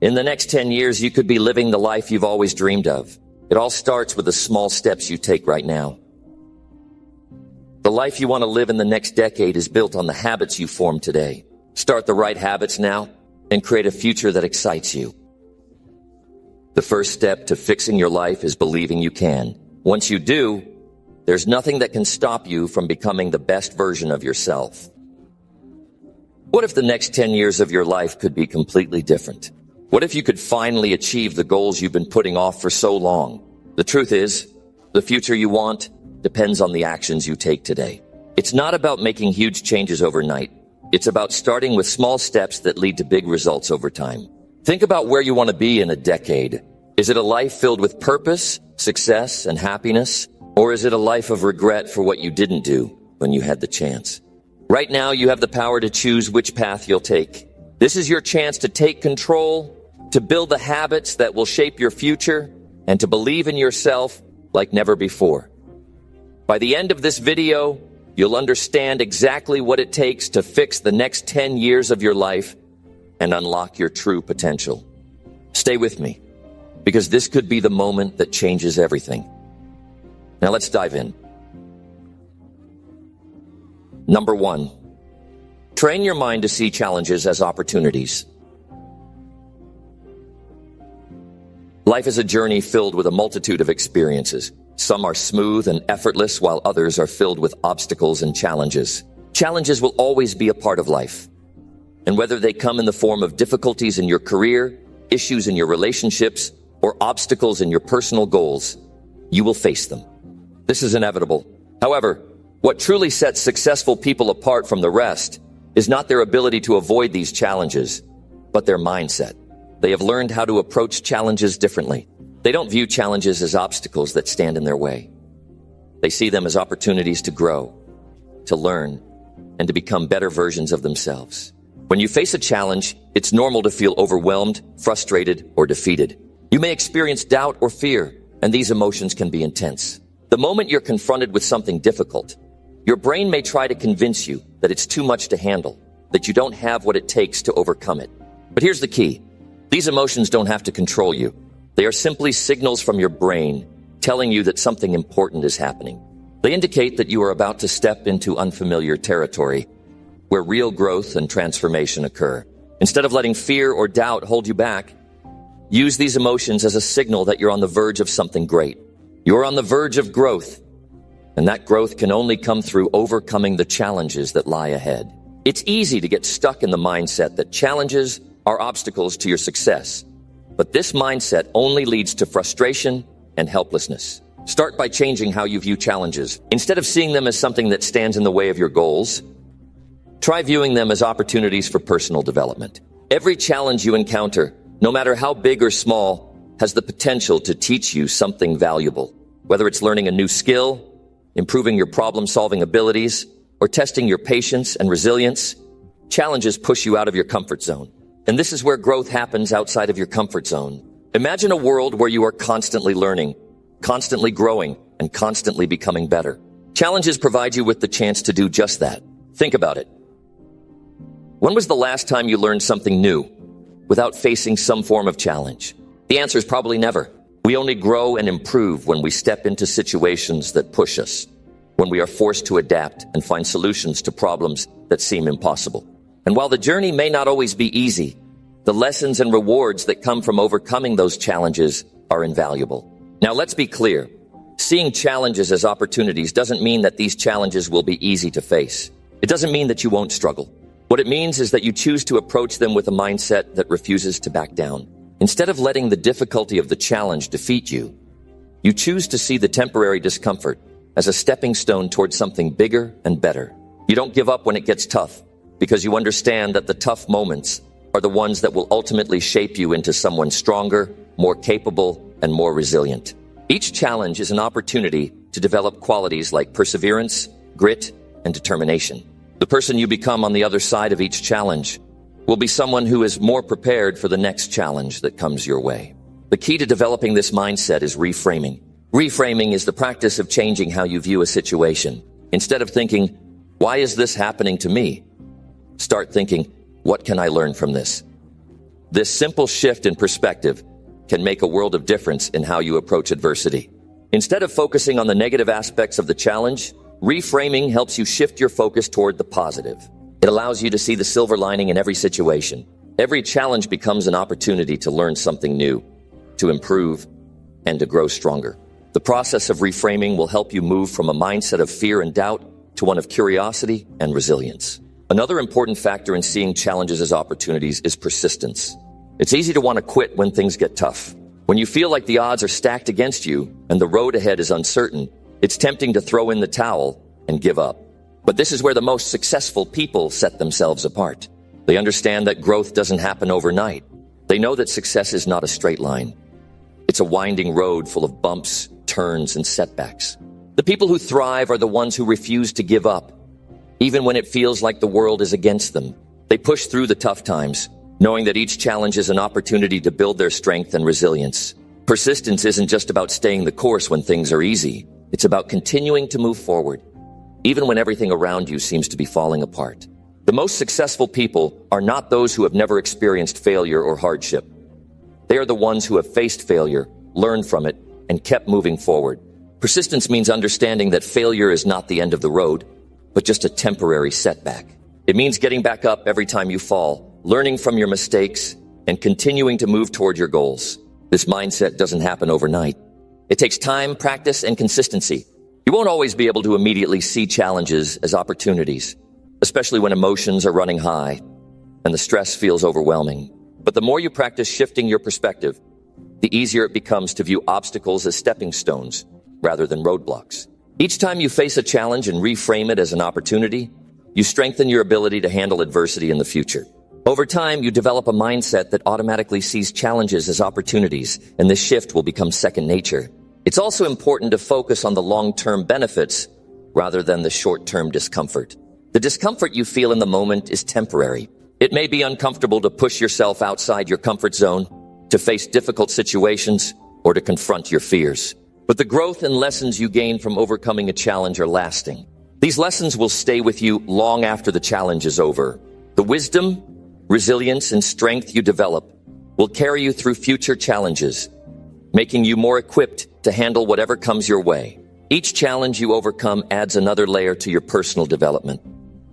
In the next 10 years, you could be living the life you've always dreamed of. It all starts with the small steps you take right now. The life you want to live in the next decade is built on the habits you form today. Start the right habits now and create a future that excites you. The first step to fixing your life is believing you can. Once you do, there's nothing that can stop you from becoming the best version of yourself. What if the next 10 years of your life could be completely different? What if you could finally achieve the goals you've been putting off for so long? The truth is, the future you want depends on the actions you take today. It's not about making huge changes overnight. It's about starting with small steps that lead to big results over time. Think about where you want to be in a decade. Is it a life filled with purpose, success, and happiness? Or is it a life of regret for what you didn't do when you had the chance? Right now, you have the power to choose which path you'll take. This is your chance to take control, to build the habits that will shape your future, and to believe in yourself like never before. By the end of this video, you'll understand exactly what it takes to fix the next 10 years of your life and unlock your true potential. Stay with me, because this could be the moment that changes everything. Now let's dive in. Number 1, train your mind to see challenges as opportunities. Life is a journey filled with a multitude of experiences. Some are smooth and effortless, while others are filled with obstacles and challenges. Challenges will always be a part of life. And whether they come in the form of difficulties in your career, issues in your relationships, or obstacles in your personal goals, you will face them. This is inevitable. However, what truly sets successful people apart from the rest is not their ability to avoid these challenges, but their mindset. They have learned how to approach challenges differently. They don't view challenges as obstacles that stand in their way. They see them as opportunities to grow, to learn, and to become better versions of themselves. When you face a challenge, it's normal to feel overwhelmed, frustrated, or defeated. You may experience doubt or fear, and these emotions can be intense. The moment you're confronted with something difficult, your brain may try to convince you that it's too much to handle, that you don't have what it takes to overcome it. But here's the key. These emotions don't have to control you. They are simply signals from your brain telling you that something important is happening. They indicate that you are about to step into unfamiliar territory, where real growth and transformation occur. Instead of letting fear or doubt hold you back, use these emotions as a signal that you're on the verge of something great. You're on the verge of growth, and that growth can only come through overcoming the challenges that lie ahead. It's easy to get stuck in the mindset that challenges are obstacles to your success, but this mindset only leads to frustration and helplessness. Start by changing how you view challenges. Instead of seeing them as something that stands in the way of your goals, try viewing them as opportunities for personal development. Every challenge you encounter, no matter how big or small, has the potential to teach you something valuable. Whether it's learning a new skill, improving your problem-solving abilities, or testing your patience and resilience, challenges push you out of your comfort zone. And this is where growth happens outside of your comfort zone. Imagine a world where you are constantly learning, constantly growing, and constantly becoming better. Challenges provide you with the chance to do just that. Think about it. When was the last time you learned something new without facing some form of challenge? The answer is probably never. We only grow and improve when we step into situations that push us, when we are forced to adapt and find solutions to problems that seem impossible. And while the journey may not always be easy, the lessons and rewards that come from overcoming those challenges are invaluable. Now, let's be clear. Seeing challenges as opportunities doesn't mean that these challenges will be easy to face. It doesn't mean that you won't struggle. What it means is that you choose to approach them with a mindset that refuses to back down. Instead of letting the difficulty of the challenge defeat you, you choose to see the temporary discomfort as a stepping stone towards something bigger and better. You don't give up when it gets tough, because you understand that the tough moments are the ones that will ultimately shape you into someone stronger, more capable, and more resilient. Each challenge is an opportunity to develop qualities like perseverance, grit, and determination. The person you become on the other side of each challenge will be someone who is more prepared for the next challenge that comes your way. The key to developing this mindset is reframing. Reframing is the practice of changing how you view a situation. Instead of thinking, "Why is this happening to me?" start thinking, "What can I learn from this?" This simple shift in perspective can make a world of difference in how you approach adversity. Instead of focusing on the negative aspects of the challenge, reframing helps you shift your focus toward the positive. It allows you to see the silver lining in every situation. Every challenge becomes an opportunity to learn something new, to improve, and to grow stronger. The process of reframing will help you move from a mindset of fear and doubt to one of curiosity and resilience. Another important factor in seeing challenges as opportunities is persistence. It's easy to want to quit when things get tough. When you feel like the odds are stacked against you and the road ahead is uncertain, it's tempting to throw in the towel and give up. But this is where the most successful people set themselves apart. They understand that growth doesn't happen overnight. They know that success is not a straight line. It's a winding road full of bumps, turns, and setbacks. The people who thrive are the ones who refuse to give up, even when it feels like the world is against them. They push through the tough times, knowing that each challenge is an opportunity to build their strength and resilience. Persistence isn't just about staying the course when things are easy. It's about continuing to move forward, even when everything around you seems to be falling apart. The most successful people are not those who have never experienced failure or hardship. They are the ones who have faced failure, learned from it, and kept moving forward. Persistence means understanding that failure is not the end of the road, but just a temporary setback. It means getting back up every time you fall, learning from your mistakes, and continuing to move toward your goals. This mindset doesn't happen overnight. It takes time, practice, and consistency. You won't always be able to immediately see challenges as opportunities, especially when emotions are running high and the stress feels overwhelming. But the more you practice shifting your perspective, the easier it becomes to view obstacles as stepping stones rather than roadblocks. Each time you face a challenge and reframe it as an opportunity, you strengthen your ability to handle adversity in the future. Over time, you develop a mindset that automatically sees challenges as opportunities, and this shift will become second nature. It's also important to focus on the long-term benefits rather than the short-term discomfort. The discomfort you feel in the moment is temporary. It may be uncomfortable to push yourself outside your comfort zone, to face difficult situations, or to confront your fears. But the growth and lessons you gain from overcoming a challenge are lasting. These lessons will stay with you long after the challenge is over. The wisdom, resilience, and strength you develop will carry you through future challenges, making you more equipped to handle whatever comes your way. Each challenge you overcome adds another layer to your personal development,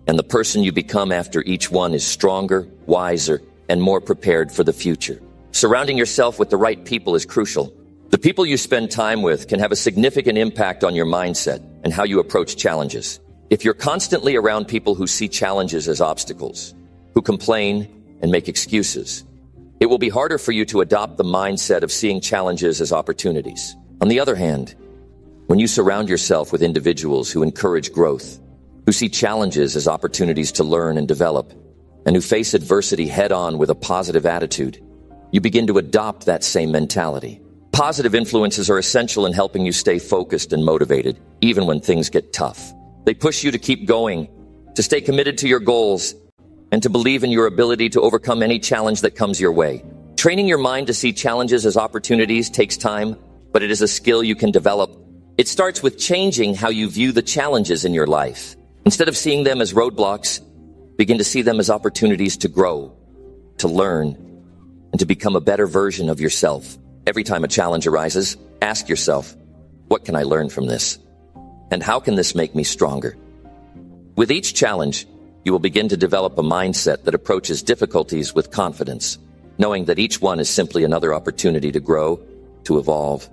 and the person you become after each one is stronger, wiser, and more prepared for the future. Surrounding yourself with the right people is crucial. The people you spend time with can have a significant impact on your mindset and how you approach challenges. If you're constantly around people who see challenges as obstacles, who complain and make excuses, it will be harder for you to adopt the mindset of seeing challenges as opportunities. On the other hand, when you surround yourself with individuals who encourage growth, who see challenges as opportunities to learn and develop, and who face adversity head-on with a positive attitude, you begin to adopt that same mentality. Positive influences are essential in helping you stay focused and motivated, even when things get tough. They push you to keep going, to stay committed to your goals, and to believe in your ability to overcome any challenge that comes your way. Training your mind to see challenges as opportunities takes time, but it is a skill you can develop. It starts with changing how you view the challenges in your life. Instead of seeing them as roadblocks, begin to see them as opportunities to grow, to learn, and to become a better version of yourself. Every time a challenge arises, ask yourself, what can I learn from this? And how can this make me stronger? With each challenge, you will begin to develop a mindset that approaches difficulties with confidence, knowing that each one is simply another opportunity to grow, to evolve,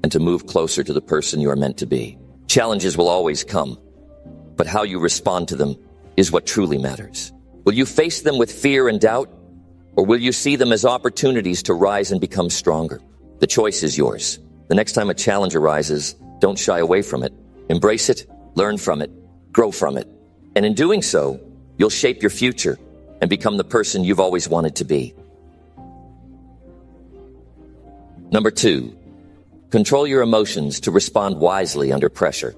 and to move closer to the person you are meant to be. Challenges will always come, but how you respond to them is what truly matters. Will you face them with fear and doubt, or will you see them as opportunities to rise and become stronger? The choice is yours. The next time a challenge arises, don't shy away from it. Embrace it, learn from it, grow from it. And in doing so, you'll shape your future and become the person you've always wanted to be. Number 2, control your emotions to respond wisely under pressure.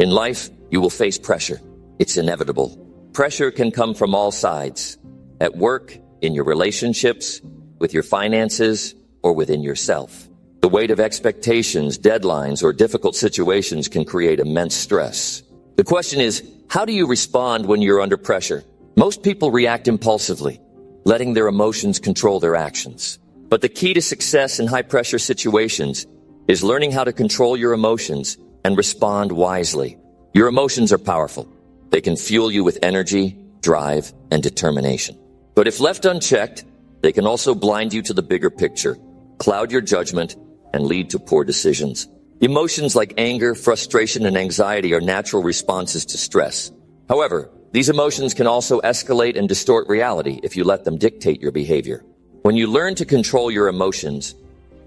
In life, you will face pressure. It's inevitable. Pressure can come from all sides. At work, in your relationships, with your finances, or within yourself. The weight of expectations, deadlines, or difficult situations can create immense stress. The question is, how do you respond when you're under pressure? Most people react impulsively, letting their emotions control their actions. But the key to success in high-pressure situations is learning how to control your emotions and respond wisely. Your emotions are powerful. They can fuel you with energy, drive, and determination. But if left unchecked, they can also blind you to the bigger picture, cloud your judgment, and lead to poor decisions. Emotions like anger, frustration, and anxiety are natural responses to stress. However, these emotions can also escalate and distort reality if you let them dictate your behavior. When you learn to control your emotions,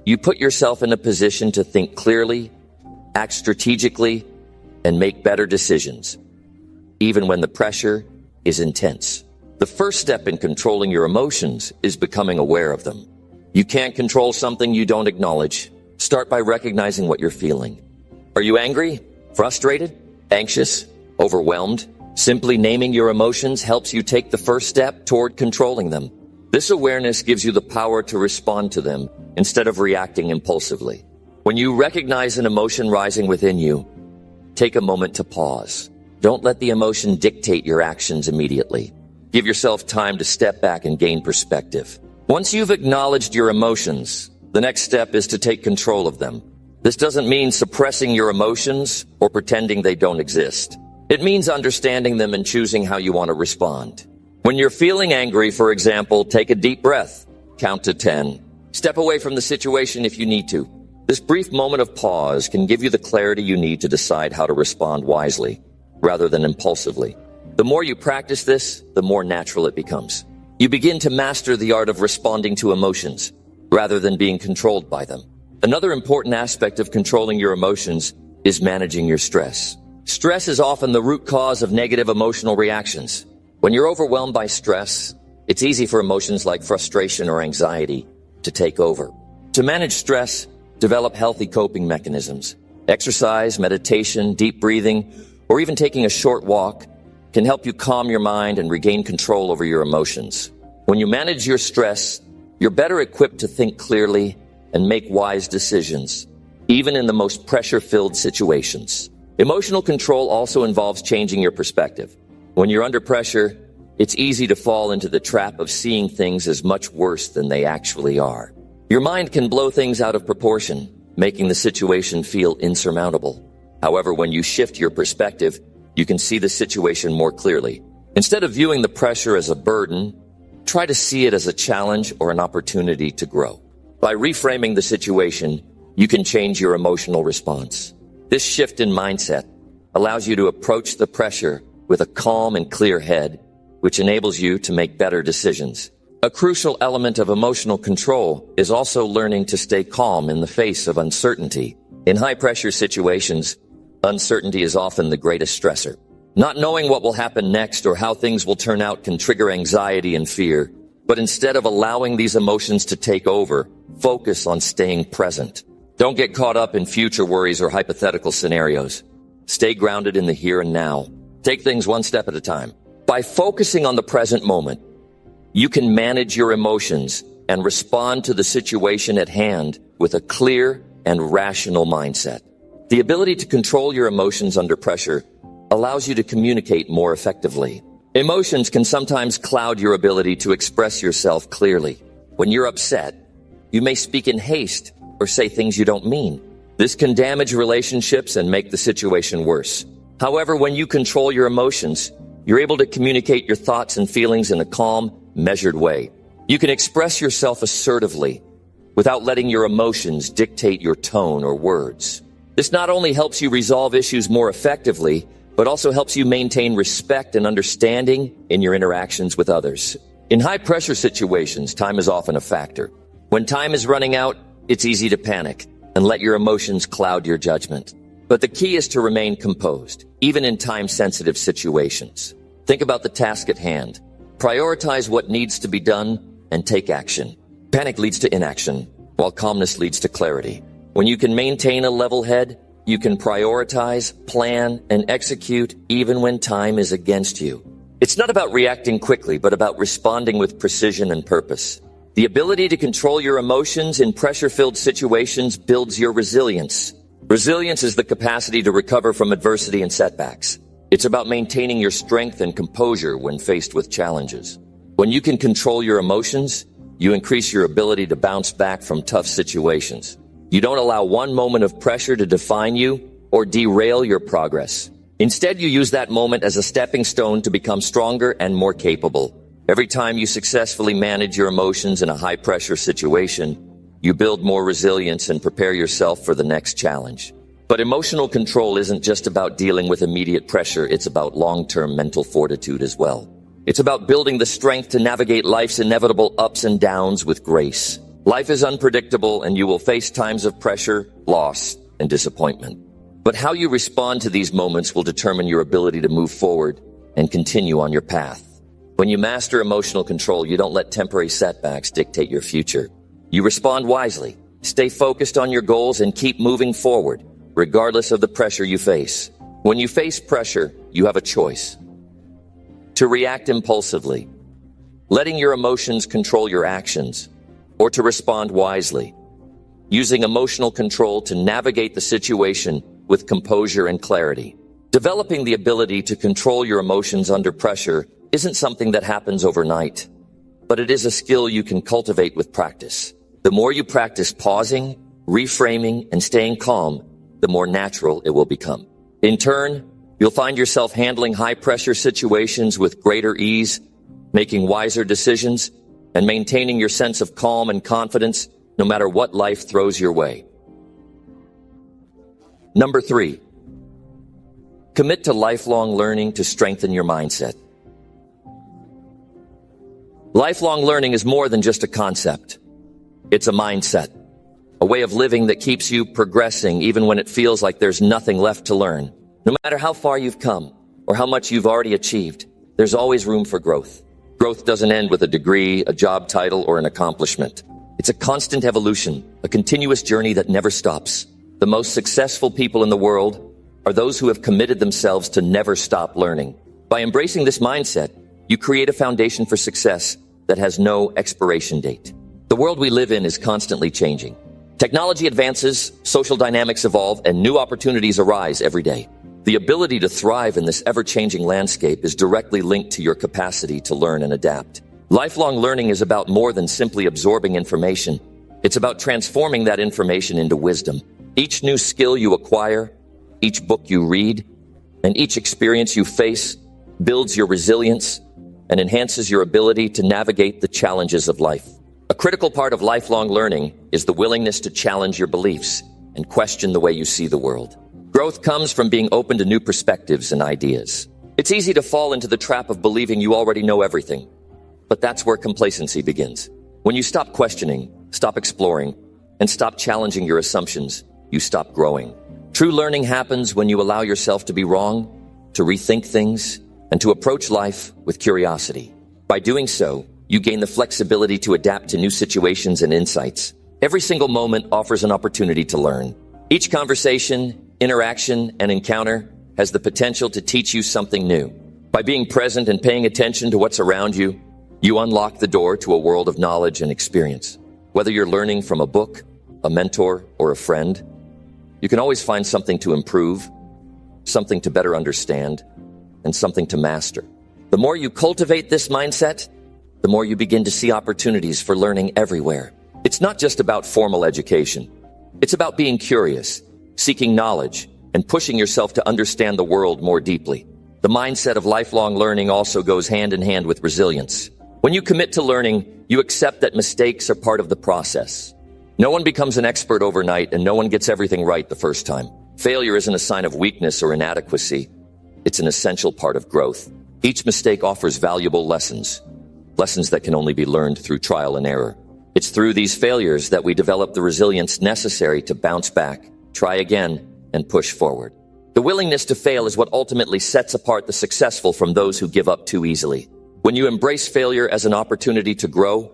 you put yourself in a position to think clearly, act strategically, and make better decisions, even when the pressure is intense. The first step in controlling your emotions is becoming aware of them. You can't control something you don't acknowledge. Start by recognizing what you're feeling. Are you angry, frustrated, anxious, overwhelmed? Simply naming your emotions helps you take the first step toward controlling them. This awareness gives you the power to respond to them instead of reacting impulsively. When you recognize an emotion rising within you, take a moment to pause. Don't let the emotion dictate your actions immediately. Give yourself time to step back and gain perspective. Once you've acknowledged your emotions, the next step is to take control of them. This doesn't mean suppressing your emotions or pretending they don't exist. It means understanding them and choosing how you want to respond. When you're feeling angry, for example, take a deep breath, count to 10. Step away from the situation if you need to. This brief moment of pause can give you the clarity you need to decide how to respond wisely, rather than impulsively. The more you practice this, the more natural it becomes. You begin to master the art of responding to emotions, rather than being controlled by them. Another important aspect of controlling your emotions is managing your stress. Stress is often the root cause of negative emotional reactions. When you're overwhelmed by stress, it's easy for emotions like frustration or anxiety to take over. To manage stress, develop healthy coping mechanisms. Exercise, meditation, deep breathing, or even taking a short walk can help you calm your mind and regain control over your emotions. When you manage your stress, you're better equipped to think clearly and make wise decisions, even in the most pressure-filled situations. Emotional control also involves changing your perspective. When you're under pressure, it's easy to fall into the trap of seeing things as much worse than they actually are. Your mind can blow things out of proportion, making the situation feel insurmountable. However, when you shift your perspective, you can see the situation more clearly. Instead of viewing the pressure as a burden, try to see it as a challenge or an opportunity to grow. By reframing the situation, you can change your emotional response. This shift in mindset allows you to approach the pressure with a calm and clear head, which enables you to make better decisions. A crucial element of emotional control is also learning to stay calm in the face of uncertainty. In high-pressure situations, uncertainty is often the greatest stressor. Not knowing what will happen next or how things will turn out can trigger anxiety and fear. But instead of allowing these emotions to take over, focus on staying present. Don't get caught up in future worries or hypothetical scenarios. Stay grounded in the here and now. Take things one step at a time. By focusing on the present moment, you can manage your emotions and respond to the situation at hand with a clear and rational mindset. The ability to control your emotions under pressure allows you to communicate more effectively. Emotions can sometimes cloud your ability to express yourself clearly. When you're upset, you may speak in haste or say things you don't mean. This can damage relationships and make the situation worse. However, when you control your emotions, you're able to communicate your thoughts and feelings in a calm, measured way. You can express yourself assertively without letting your emotions dictate your tone or words. This not only helps you resolve issues more effectively, but also helps you maintain respect and understanding in your interactions with others. In high-pressure situations, time is often a factor. When time is running out, it's easy to panic and let your emotions cloud your judgment. But the key is to remain composed, even in time-sensitive situations. Think about the task at hand. Prioritize what needs to be done and take action. Panic leads to inaction, while calmness leads to clarity. When you can maintain a level head, you can prioritize, plan, and execute even when time is against you. It's not about reacting quickly, but about responding with precision and purpose. The ability to control your emotions in pressure-filled situations builds your resilience. Resilience is the capacity to recover from adversity and setbacks. It's about maintaining your strength and composure when faced with challenges. When you can control your emotions, you increase your ability to bounce back from tough situations. You don't allow one moment of pressure to define you or derail your progress. Instead, you use that moment as a stepping stone to become stronger and more capable. Every time you successfully manage your emotions in a high-pressure situation, you build more resilience and prepare yourself for the next challenge. But emotional control isn't just about dealing with immediate pressure, it's about long-term mental fortitude as well. It's about building the strength to navigate life's inevitable ups and downs with grace. Life is unpredictable and you will face times of pressure, loss, and disappointment. But how you respond to these moments will determine your ability to move forward and continue on your path. When you master emotional control, you don't let temporary setbacks dictate your future. You respond wisely, stay focused on your goals, and keep moving forward, regardless of the pressure you face. When you face pressure, you have a choice. To react impulsively, letting your emotions control your actions, or to respond wisely, using emotional control to navigate the situation with composure and clarity. Developing the ability to control your emotions under pressure isn't something that happens overnight, but it is a skill you can cultivate with practice. The more you practice pausing, reframing, and staying calm, the more natural it will become. In turn, you'll find yourself handling high-pressure situations with greater ease, making wiser decisions, and maintaining your sense of calm and confidence no matter what life throws your way. Number 3, commit to lifelong learning to strengthen your mindset. Lifelong learning is more than just a concept. It's a mindset, a way of living that keeps you progressing even when it feels like there's nothing left to learn. No matter how far you've come or how much you've already achieved, there's always room for growth. Growth doesn't end with a degree, a job title, or an accomplishment. It's a constant evolution, a continuous journey that never stops. The most successful people in the world are those who have committed themselves to never stop learning. By embracing this mindset, you create a foundation for success that has no expiration date. The world we live in is constantly changing. Technology advances, social dynamics evolve, and new opportunities arise every day. The ability to thrive in this ever-changing landscape is directly linked to your capacity to learn and adapt. Lifelong learning is about more than simply absorbing information. It's about transforming that information into wisdom. Each new skill you acquire, each book you read, and each experience you face builds your resilience and enhances your ability to navigate the challenges of life. A critical part of lifelong learning is the willingness to challenge your beliefs and question the way you see the world. Growth comes from being open to new perspectives and ideas. It's easy to fall into the trap of believing you already know everything, but that's where complacency begins. When you stop questioning, stop exploring, and stop challenging your assumptions, you stop growing. True learning happens when you allow yourself to be wrong, to rethink things, and to approach life with curiosity. By doing so, you gain the flexibility to adapt to new situations and insights. Every single moment offers an opportunity to learn. Each conversation, interaction, and encounter has the potential to teach you something new. By being present and paying attention to what's around you, you unlock the door to a world of knowledge and experience. Whether you're learning from a book, a mentor, or a friend, you can always find something to improve, something to better understand, and something to master. The more you cultivate this mindset, the more you begin to see opportunities for learning everywhere. It's not just about formal education. It's about being curious, seeking knowledge, and pushing yourself to understand the world more deeply. The mindset of lifelong learning also goes hand in hand with resilience. When you commit to learning, you accept that mistakes are part of the process. No one becomes an expert overnight, and no one gets everything right the first time. Failure isn't a sign of weakness or inadequacy. It's an essential part of growth. Each mistake offers valuable lessons that can only be learned through trial and error. It's through these failures that we develop the resilience necessary to bounce back, try again, and push forward. The willingness to fail is what ultimately sets apart the successful from those who give up too easily. When you embrace failure as an opportunity to grow,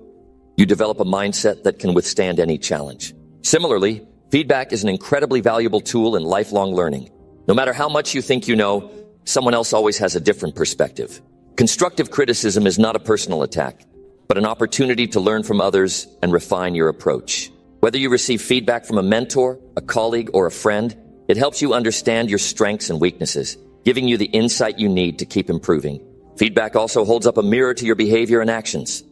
you develop a mindset that can withstand any challenge. Similarly, feedback is an incredibly valuable tool in lifelong learning. No matter how much you think you know, someone else always has a different perspective. Constructive criticism is not a personal attack, but an opportunity to learn from others and refine your approach. Whether you receive feedback from a mentor, a colleague, or a friend, it helps you understand your strengths and weaknesses, giving you the insight you need to keep improving. Feedback also holds up a mirror to your behavior and actions,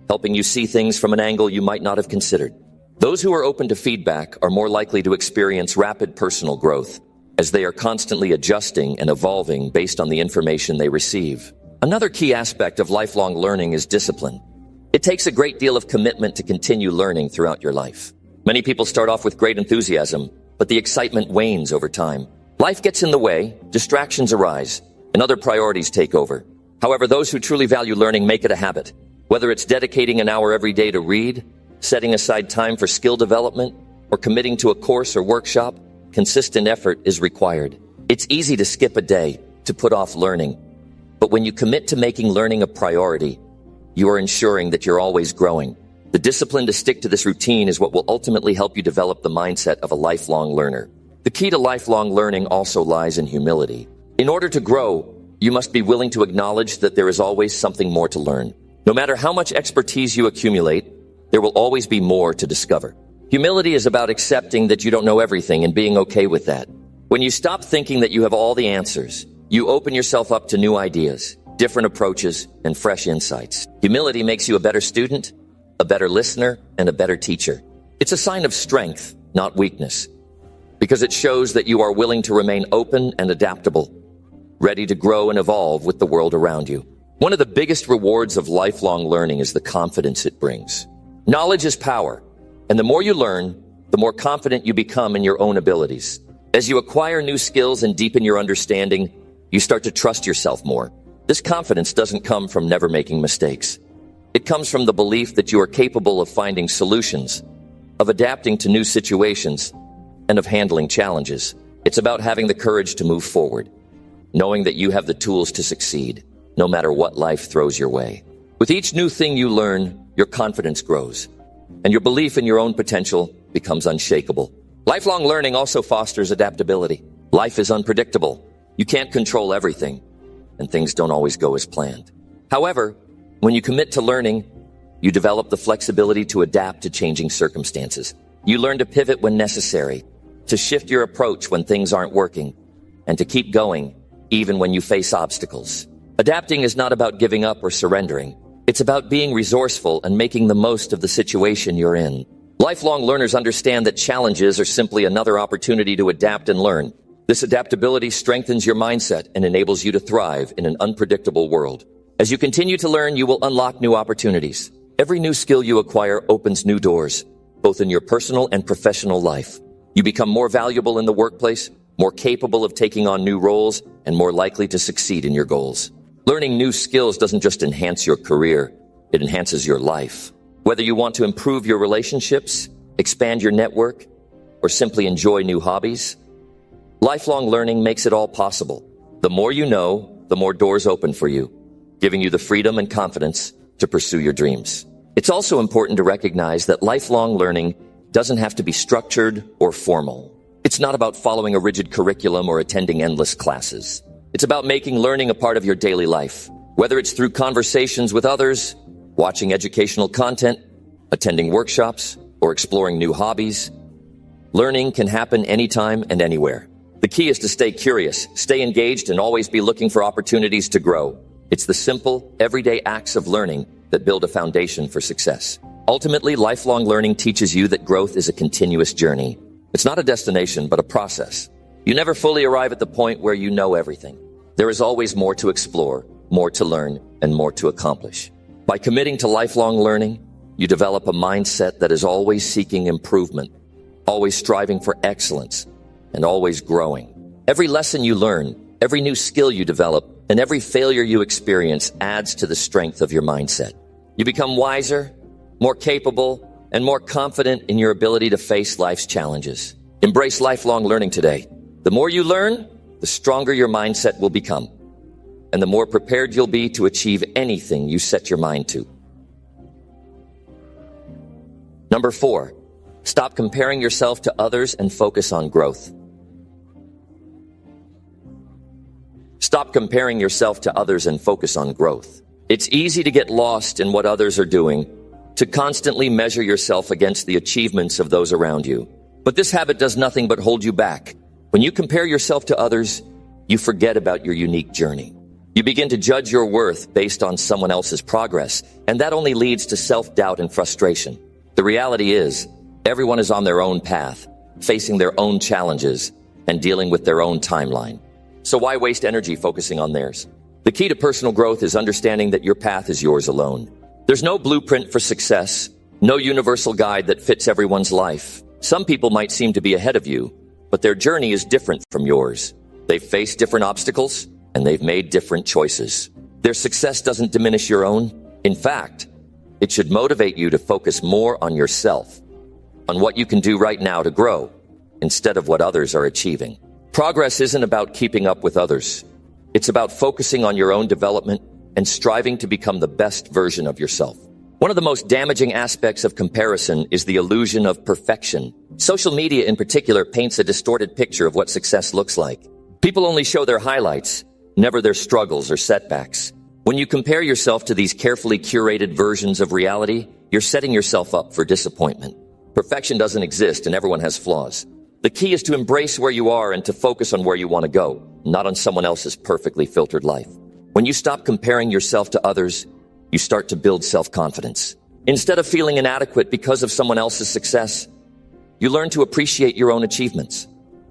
helping you see things from an angle you might not have considered. Those who are open to feedback are more likely to experience rapid personal growth, as they are constantly adjusting and evolving based on the information they receive. Another key aspect of lifelong learning is discipline. It takes a great deal of commitment to continue learning throughout your life. Many people start off with great enthusiasm, but the excitement wanes over time. Life gets in the way, distractions arise, and other priorities take over. However, those who truly value learning make it a habit. Whether it's dedicating an hour every day to read, setting aside time for skill development, or committing to a course or workshop, consistent effort is required. It's easy to skip a day, to put off learning. But when you commit to making learning a priority, you are ensuring that you're always growing. The discipline to stick to this routine is what will ultimately help you develop the mindset of a lifelong learner. The key to lifelong learning also lies in humility. In order to grow, you must be willing to acknowledge that there is always something more to learn. No matter how much expertise you accumulate, there will always be more to discover. Humility is about accepting that you don't know everything and being okay with that. When you stop thinking that you have all the answers, you open yourself up to new ideas, different approaches, and fresh insights. Humility makes you a better student, a better listener, and a better teacher. It's a sign of strength, not weakness, because it shows that you are willing to remain open and adaptable, ready to grow and evolve with the world around you. One of the biggest rewards of lifelong learning is the confidence it brings. Knowledge is power, and the more you learn, the more confident you become in your own abilities. As you acquire new skills and deepen your understanding, you start to trust yourself more. This confidence doesn't come from never making mistakes. It comes from the belief that you are capable of finding solutions, of adapting to new situations, and of handling challenges. It's about having the courage to move forward, knowing that you have the tools to succeed, no matter what life throws your way. With each new thing you learn, your confidence grows, and your belief in your own potential becomes unshakable. Lifelong learning also fosters adaptability. Life is unpredictable. You can't control everything, and things don't always go as planned. However, when you commit to learning, you develop the flexibility to adapt to changing circumstances. You learn to pivot when necessary, to shift your approach when things aren't working, and to keep going even when you face obstacles. Adapting is not about giving up or surrendering. It's about being resourceful and making the most of the situation you're in. Lifelong learners understand that challenges are simply another opportunity to adapt and learn. This adaptability strengthens your mindset and enables you to thrive in an unpredictable world. As you continue to learn, you will unlock new opportunities. Every new skill you acquire opens new doors, both in your personal and professional life. You become more valuable in the workplace, more capable of taking on new roles, and more likely to succeed in your goals. Learning new skills doesn't just enhance your career, it enhances your life. Whether you want to improve your relationships, expand your network, or simply enjoy new hobbies, lifelong learning makes it all possible. The more you know, the more doors open for you, giving you the freedom and confidence to pursue your dreams. It's also important to recognize that lifelong learning doesn't have to be structured or formal. It's not about following a rigid curriculum or attending endless classes. It's about making learning a part of your daily life. Whether it's through conversations with others, watching educational content, attending workshops, or exploring new hobbies, learning can happen anytime and anywhere. The key is to stay curious, stay engaged, and always be looking for opportunities to grow. It's the simple, everyday acts of learning that build a foundation for success. Ultimately, lifelong learning teaches you that growth is a continuous journey. It's not a destination, but a process. You never fully arrive at the point where you know everything. There is always more to explore, more to learn, and more to accomplish. By committing to lifelong learning, you develop a mindset that is always seeking improvement, always striving for excellence, and always growing. Every lesson you learn, every new skill you develop, and every failure you experience adds to the strength of your mindset. You become wiser, more capable, and more confident in your ability to face life's challenges. Embrace lifelong learning today. The more you learn, the stronger your mindset will become, and the more prepared you'll be to achieve anything you set your mind to. Number 4, stop comparing yourself to others and focus on growth. Stop comparing yourself to others and focus on growth. It's easy to get lost in what others are doing, to constantly measure yourself against the achievements of those around you. But this habit does nothing but hold you back. When you compare yourself to others, you forget about your unique journey. You begin to judge your worth based on someone else's progress, and that only leads to self-doubt and frustration. The reality is, everyone is on their own path, facing their own challenges, and dealing with their own timeline. So why waste energy focusing on theirs? The key to personal growth is understanding that your path is yours alone. There's no blueprint for success, no universal guide that fits everyone's life. Some people might seem to be ahead of you, but their journey is different from yours. They've faced different obstacles, and they've made different choices. Their success doesn't diminish your own. In fact, it should motivate you to focus more on yourself, on what you can do right now to grow, instead of what others are achieving. Progress isn't about keeping up with others. It's about focusing on your own development and striving to become the best version of yourself. One of the most damaging aspects of comparison is the illusion of perfection. Social media in particular paints a distorted picture of what success looks like. People only show their highlights, never their struggles or setbacks. When you compare yourself to these carefully curated versions of reality, you're setting yourself up for disappointment. Perfection doesn't exist and everyone has flaws. The key is to embrace where you are and to focus on where you want to go, not on someone else's perfectly filtered life. When you stop comparing yourself to others, you start to build self-confidence. Instead of feeling inadequate because of someone else's success, you learn to appreciate your own achievements,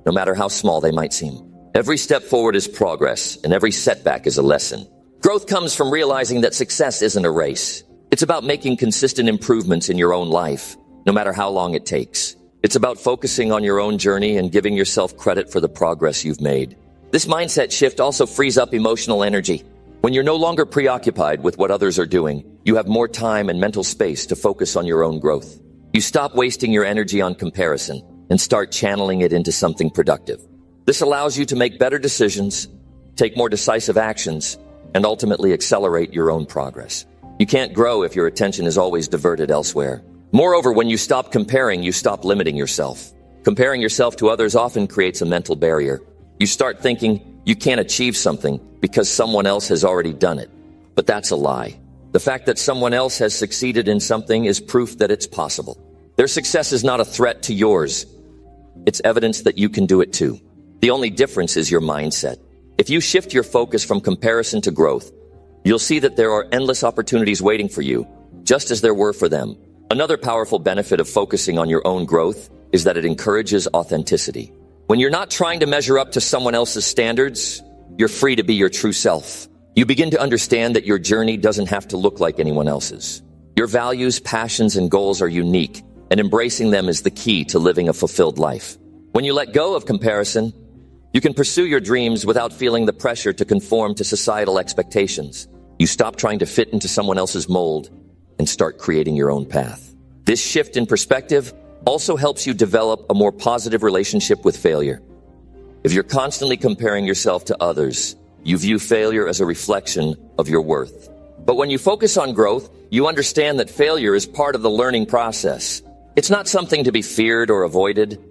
no matter how small they might seem. Every step forward is progress, and every setback is a lesson. Growth comes from realizing that success isn't a race. It's about making consistent improvements in your own life, no matter how long it takes. It's about focusing on your own journey and giving yourself credit for the progress you've made. This mindset shift also frees up emotional energy. When you're no longer preoccupied with what others are doing, you have more time and mental space to focus on your own growth. You stop wasting your energy on comparison and start channeling it into something productive. This allows you to make better decisions, take more decisive actions, and ultimately accelerate your own progress. You can't grow if your attention is always diverted elsewhere. Moreover, when you stop comparing, you stop limiting yourself. Comparing yourself to others often creates a mental barrier. You start thinking you can't achieve something because someone else has already done it. But that's a lie. The fact that someone else has succeeded in something is proof that it's possible. Their success is not a threat to yours. It's evidence that you can do it too. The only difference is your mindset. If you shift your focus from comparison to growth, you'll see that there are endless opportunities waiting for you, just as there were for them. Another powerful benefit of focusing on your own growth is that it encourages authenticity. When you're not trying to measure up to someone else's standards, you're free to be your true self. You begin to understand that your journey doesn't have to look like anyone else's. Your values, passions, and goals are unique, and embracing them is the key to living a fulfilled life. When you let go of comparison, you can pursue your dreams without feeling the pressure to conform to societal expectations. You stop trying to fit into someone else's mold and start creating your own path. This shift in perspective also helps you develop a more positive relationship with failure. If you're constantly comparing yourself to others, you view failure as a reflection of your worth. But when you focus on growth, you understand that failure is part of the learning process. It's not something to be feared or avoided.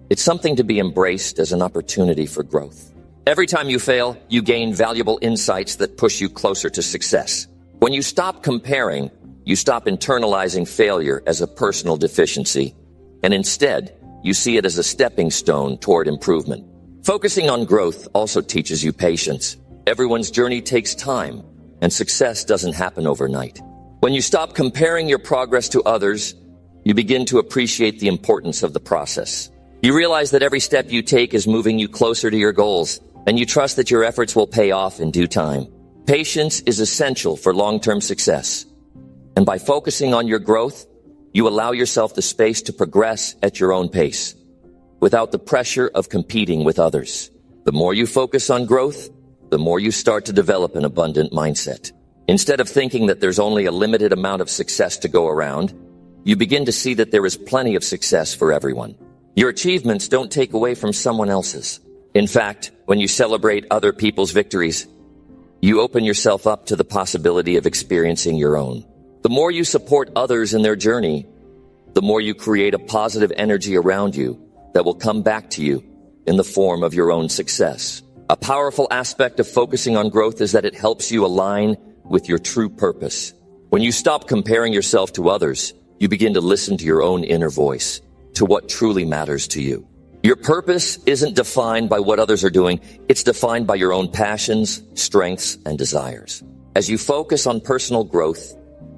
It's something to be embraced as an opportunity for growth. Every time you fail, you gain valuable insights that push you closer to success. When you stop comparing, you stop internalizing failure as a personal deficiency, and instead, you see it as a stepping stone toward improvement. Focusing on growth also teaches you patience. Everyone's journey takes time, and success doesn't happen overnight. When you stop comparing your progress to others, you begin to appreciate the importance of the process. You realize that every step you take is moving you closer to your goals, and you trust that your efforts will pay off in due time. Patience is essential for long-term success. And by focusing on your growth, you allow yourself the space to progress at your own pace, without the pressure of competing with others. The more you focus on growth, the more you start to develop an abundant mindset. Instead of thinking that there's only a limited amount of success to go around, you begin to see that there is plenty of success for everyone. Your achievements don't take away from someone else's. In fact, when you celebrate other people's victories, you open yourself up to the possibility of experiencing your own. The more you support others in their journey, the more you create a positive energy around you that will come back to you in the form of your own success. A powerful aspect of focusing on growth is that it helps you align with your true purpose. When you stop comparing yourself to others, you begin to listen to your own inner voice, to what truly matters to you. Your purpose isn't defined by what others are doing. It's defined by your own passions, strengths, and desires. As you focus on personal growth,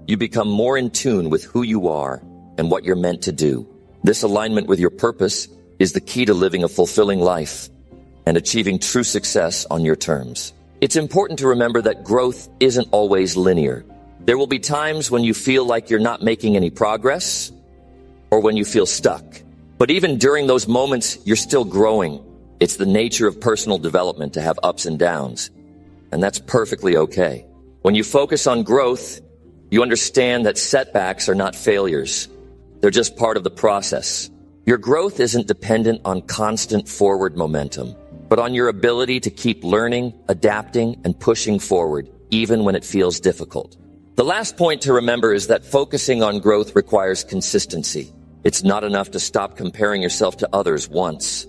you become more in tune with who you are and what you're meant to do. This alignment with your purpose is the key to living a fulfilling life and achieving true success on your terms. It's important to remember that growth isn't always linear. There will be times when you feel like you're not making any progress or when you feel stuck. But even during those moments, you're still growing. It's the nature of personal development to have ups and downs, and that's perfectly okay. When you focus on growth, you understand that setbacks are not failures. They're just part of the process. Your growth isn't dependent on constant forward momentum, but on your ability to keep learning, adapting, and pushing forward, even when it feels difficult. The last point to remember is that focusing on growth requires consistency. It's not enough to stop comparing yourself to others once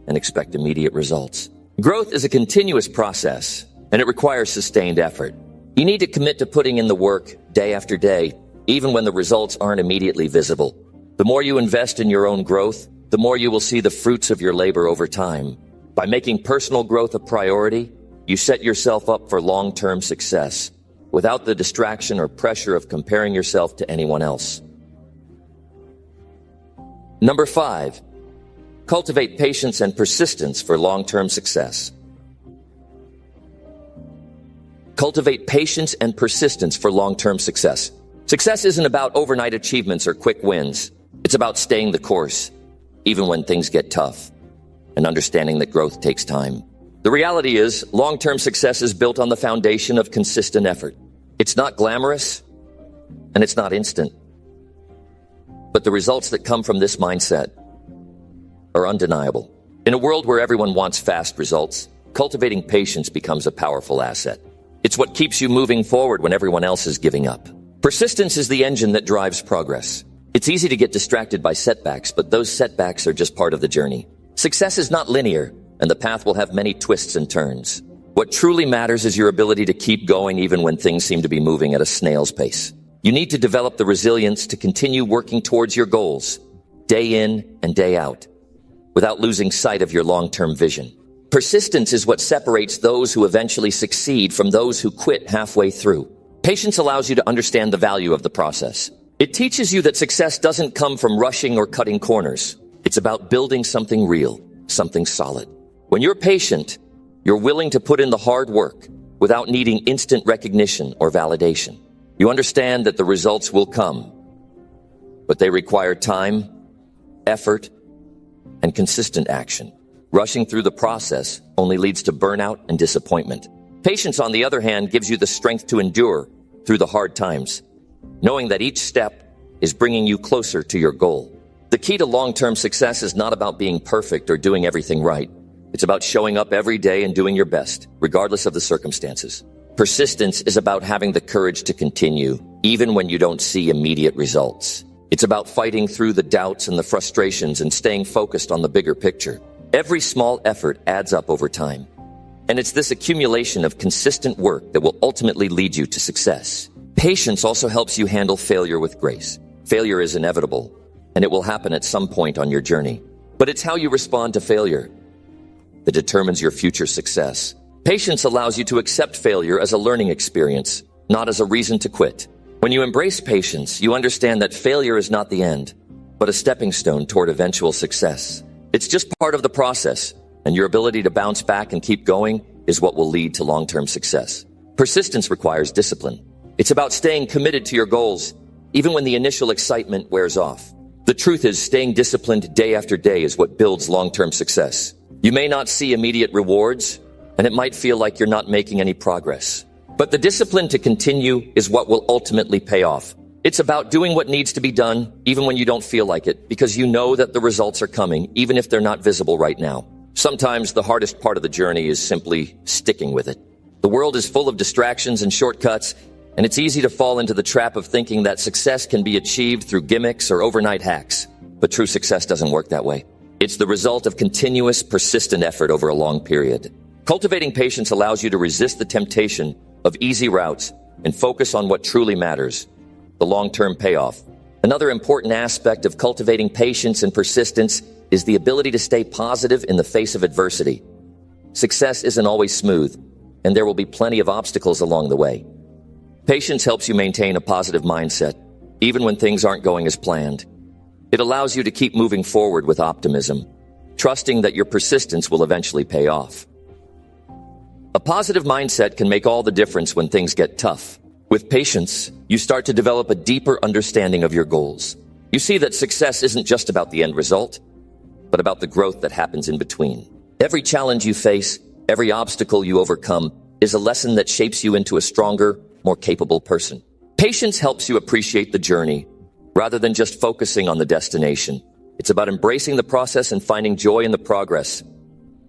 and expect immediate results. Growth is a continuous process, and it requires sustained effort. You need to commit to putting in the work day after day, even when the results aren't immediately visible. The more you invest in your own growth, the more you will see the fruits of your labor over time. By making personal growth a priority, you set yourself up for long-term success, without the distraction or pressure of comparing yourself to anyone else. Number 5, cultivate patience and persistence for long-term success. Cultivate patience and persistence for long-term success. Success isn't about overnight achievements or quick wins. It's about staying the course, even when things get tough, and understanding that growth takes time. The reality is, long-term success is built on the foundation of consistent effort. It's not glamorous, and it's not instant. But the results that come from this mindset are undeniable. In a world where everyone wants fast results, cultivating patience becomes a powerful asset. It's what keeps you moving forward when everyone else is giving up. Persistence is the engine that drives progress. It's easy to get distracted by setbacks, but those setbacks are just part of the journey. Success is not linear, and the path will have many twists and turns. What truly matters is your ability to keep going even when things seem to be moving at a snail's pace. You need to develop the resilience to continue working towards your goals, day in and day out, without losing sight of your long-term vision. Persistence is what separates those who eventually succeed from those who quit halfway through. Patience allows you to understand the value of the process. It teaches you that success doesn't come from rushing or cutting corners. It's about building something real, something solid. When you're patient, you're willing to put in the hard work without needing instant recognition or validation. You understand that the results will come, but they require time, effort, and consistent action. Rushing through the process only leads to burnout and disappointment. Patience, on the other hand, gives you the strength to endure through the hard times, knowing that each step is bringing you closer to your goal. The key to long-term success is not about being perfect or doing everything right. It's about showing up every day and doing your best, regardless of the circumstances. Persistence is about having the courage to continue, even when you don't see immediate results. It's about fighting through the doubts and the frustrations and staying focused on the bigger picture. Every small effort adds up over time. And it's this accumulation of consistent work that will ultimately lead you to success. Patience also helps you handle failure with grace. Failure is inevitable, and it will happen at some point on your journey. But it's how you respond to failure that determines your future success. Patience allows you to accept failure as a learning experience, not as a reason to quit. When you embrace patience, you understand that failure is not the end, but a stepping stone toward eventual success. It's just part of the process, and your ability to bounce back and keep going is what will lead to long-term success. Persistence requires discipline. It's about staying committed to your goals, even when the initial excitement wears off. The truth is, staying disciplined day after day is what builds long-term success. You may not see immediate rewards, and it might feel like you're not making any progress. But the discipline to continue is what will ultimately pay off. It's about doing what needs to be done, even when you don't feel like it, because you know that the results are coming, even if they're not visible right now. Sometimes the hardest part of the journey is simply sticking with it. The world is full of distractions and shortcuts, and it's easy to fall into the trap of thinking that success can be achieved through gimmicks or overnight hacks. But true success doesn't work that way. It's the result of continuous, persistent effort over a long period. Cultivating patience allows you to resist the temptation of easy routes and focus on what truly matters, the long-term payoff. Another important aspect of cultivating patience and persistence is the ability to stay positive in the face of adversity. Success isn't always smooth, and there will be plenty of obstacles along the way. Patience helps you maintain a positive mindset, even when things aren't going as planned. It allows you to keep moving forward with optimism, trusting that your persistence will eventually pay off. A positive mindset can make all the difference when things get tough. With patience, you start to develop a deeper understanding of your goals. You see that success isn't just about the end result, but about the growth that happens in between. Every challenge you face, every obstacle you overcome, is a lesson that shapes you into a stronger, more capable person. Patience helps you appreciate the journey, rather than just focusing on the destination. It's about embracing the process and finding joy in the progress,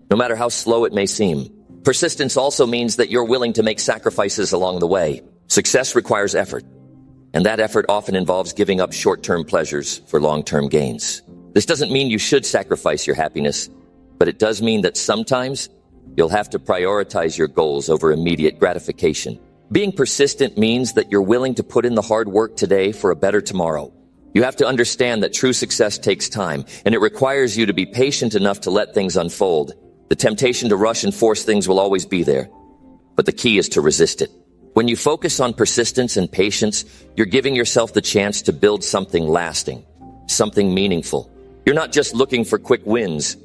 no matter how slow it may seem. Persistence also means that you're willing to make sacrifices along the way. Success requires effort, and that effort often involves giving up short-term pleasures for long-term gains. This doesn't mean you should sacrifice your happiness, but it does mean that sometimes you'll have to prioritize your goals over immediate gratification. Being persistent means that you're willing to put in the hard work today for a better tomorrow. You have to understand that true success takes time, and it requires you to be patient enough to let things unfold. The temptation to rush and force things will always be there, but the key is to resist it. When you focus on persistence and patience, you're giving yourself the chance to build something lasting, something meaningful. You're not just looking for quick wins.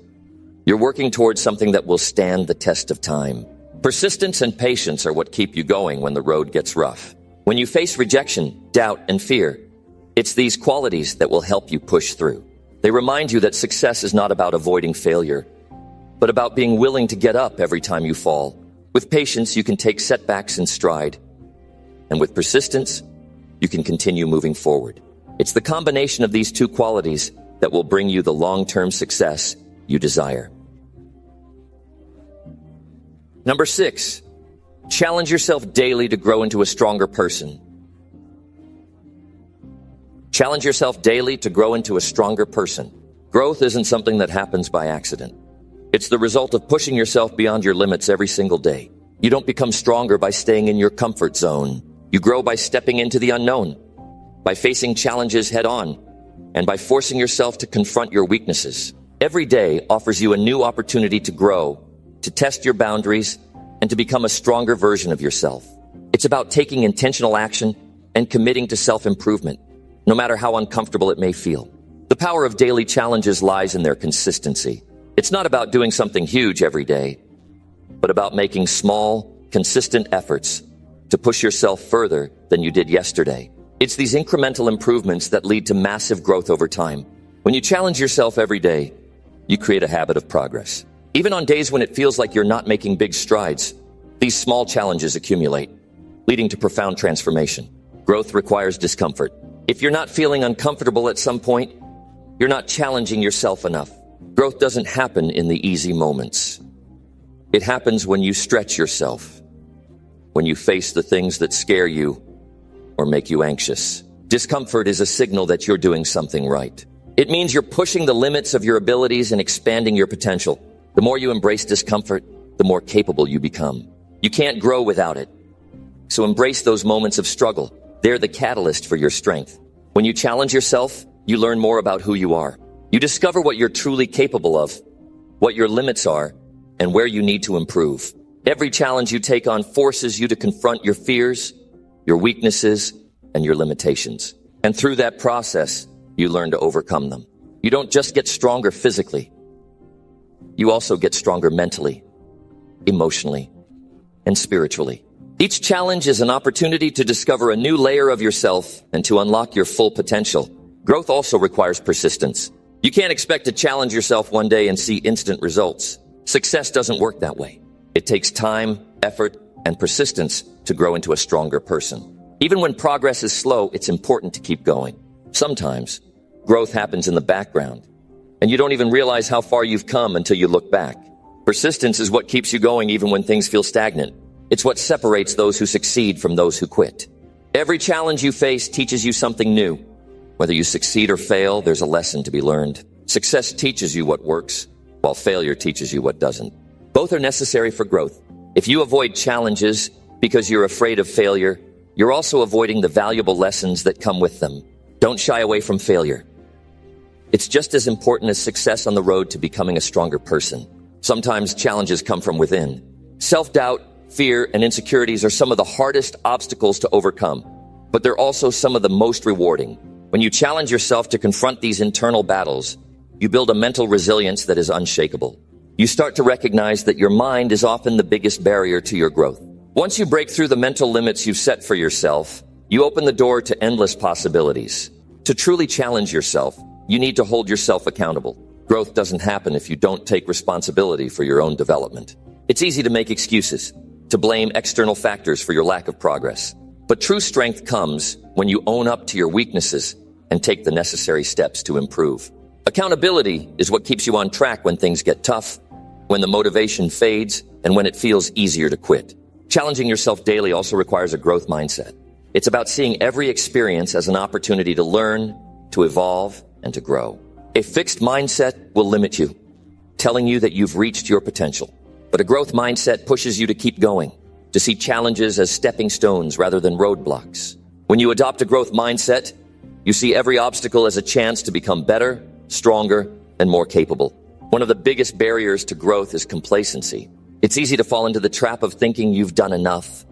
You're working towards something that will stand the test of time. Persistence and patience are what keep you going when the road gets rough. When you face rejection, doubt, and fear, it's these qualities that will help you push through. They remind you that success is not about avoiding failure, but about being willing to get up every time you fall. With patience, you can take setbacks in stride. And with persistence, you can continue moving forward. It's the combination of these two qualities that will bring you the long-term success you desire. Number 6, challenge yourself daily to grow into a stronger person. Challenge yourself daily to grow into a stronger person. Growth isn't something that happens by accident. It's the result of pushing yourself beyond your limits every single day. You don't become stronger by staying in your comfort zone. You grow by stepping into the unknown, by facing challenges head on, and by forcing yourself to confront your weaknesses. Every day offers you a new opportunity to grow, to test your boundaries, and to become a stronger version of yourself. It's about taking intentional action and committing to self-improvement, no matter how uncomfortable it may feel. The power of daily challenges lies in their consistency. It's not about doing something huge every day, but about making small, consistent efforts to push yourself further than you did yesterday. It's these incremental improvements that lead to massive growth over time. When you challenge yourself every day, you create a habit of progress. Even on days when it feels like you're not making big strides, these small challenges accumulate, leading to profound transformation. Growth requires discomfort. If you're not feeling uncomfortable at some point, you're not challenging yourself enough. Growth doesn't happen in the easy moments. It happens when you stretch yourself, when you face the things that scare you or make you anxious. Discomfort is a signal that you're doing something right. It means you're pushing the limits of your abilities and expanding your potential. The more you embrace discomfort, the more capable you become. You can't grow without it. So embrace those moments of struggle. They're the catalyst for your strength. When you challenge yourself, you learn more about who you are. You discover what you're truly capable of, what your limits are, and where you need to improve. Every challenge you take on forces you to confront your fears, your weaknesses, and your limitations. And through that process, you learn to overcome them. You don't just get stronger physically. You also get stronger mentally, emotionally, and spiritually. Each challenge is an opportunity to discover a new layer of yourself and to unlock your full potential. Growth also requires persistence. You can't expect to challenge yourself one day and see instant results. Success doesn't work that way. It takes time, effort, and persistence to grow into a stronger person. Even when progress is slow, it's important to keep going. Sometimes, growth happens in the background, and you don't even realize how far you've come until you look back. Persistence is what keeps you going even when things feel stagnant. It's what separates those who succeed from those who quit. Every challenge you face teaches you something new. Whether you succeed or fail, there's a lesson to be learned. Success teaches you what works, while failure teaches you what doesn't. Both are necessary for growth. If you avoid challenges because you're afraid of failure, you're also avoiding the valuable lessons that come with them. Don't shy away from failure. It's just as important as success on the road to becoming a stronger person. Sometimes challenges come from within. Self-doubt, fear, and insecurities are some of the hardest obstacles to overcome, but they're also some of the most rewarding. When you challenge yourself to confront these internal battles, you build a mental resilience that is unshakable. You start to recognize that your mind is often the biggest barrier to your growth. Once you break through the mental limits you've set for yourself, you open the door to endless possibilities. To truly challenge yourself, you need to hold yourself accountable. Growth doesn't happen if you don't take responsibility for your own development. It's easy to make excuses, to blame external factors for your lack of progress. But true strength comes when you own up to your weaknesses and take the necessary steps to improve. Accountability is what keeps you on track when things get tough, when the motivation fades, and when it feels easier to quit. Challenging yourself daily also requires a growth mindset. It's about seeing every experience as an opportunity to learn, to evolve, and to grow. A fixed mindset will limit you, telling you that you've reached your potential. But a growth mindset pushes you to keep going, to see challenges as stepping stones rather than roadblocks. When you adopt a growth mindset, you see every obstacle as a chance to become better, stronger, and more capable. One of the biggest barriers to growth is complacency. It's easy to fall into the trap of thinking you've done enough,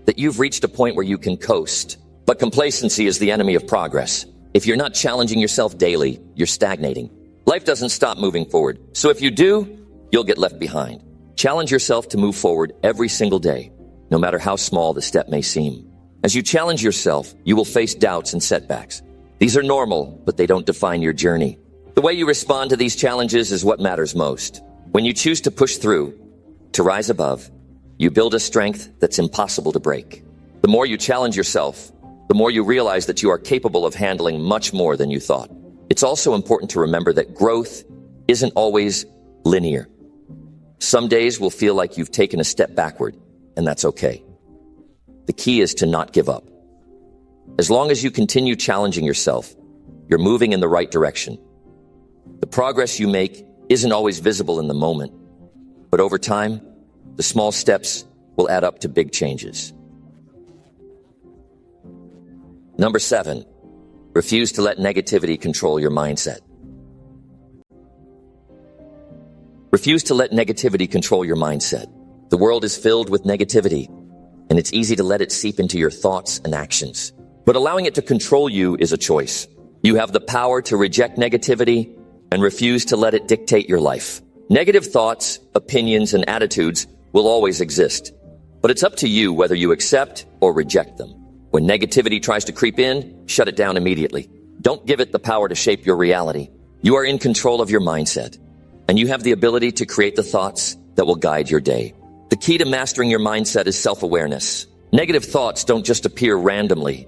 that you've reached a point where you can coast. But complacency is the enemy of progress. If you're not challenging yourself daily, you're stagnating. Life doesn't stop moving forward. So if you do, you'll get left behind. Challenge yourself to move forward every single day, no matter how small the step may seem. As you challenge yourself, you will face doubts and setbacks. These are normal, but they don't define your journey. The way you respond to these challenges is what matters most. When you choose to push through, to rise above, you build a strength that's impossible to break. The more you challenge yourself, the more you realize that you are capable of handling much more than you thought. It's also important to remember that growth isn't always linear. Some days will feel like you've taken a step backward, and that's okay. The key is to not give up. As long as you continue challenging yourself, you're moving in the right direction. The progress you make isn't always visible in the moment, but over time, the small steps will add up to big changes. Number 7, refuse to let negativity control your mindset. Refuse to let negativity control your mindset. The world is filled with negativity, and it's easy to let it seep into your thoughts and actions. But allowing it to control you is a choice. You have the power to reject negativity and refuse to let it dictate your life. Negative thoughts, opinions, and attitudes will always exist, but it's up to you whether you accept or reject them. When negativity tries to creep in, shut it down immediately. Don't give it the power to shape your reality. You are in control of your mindset, and you have the ability to create the thoughts that will guide your day. The key to mastering your mindset is self-awareness. Negative thoughts don't just appear randomly.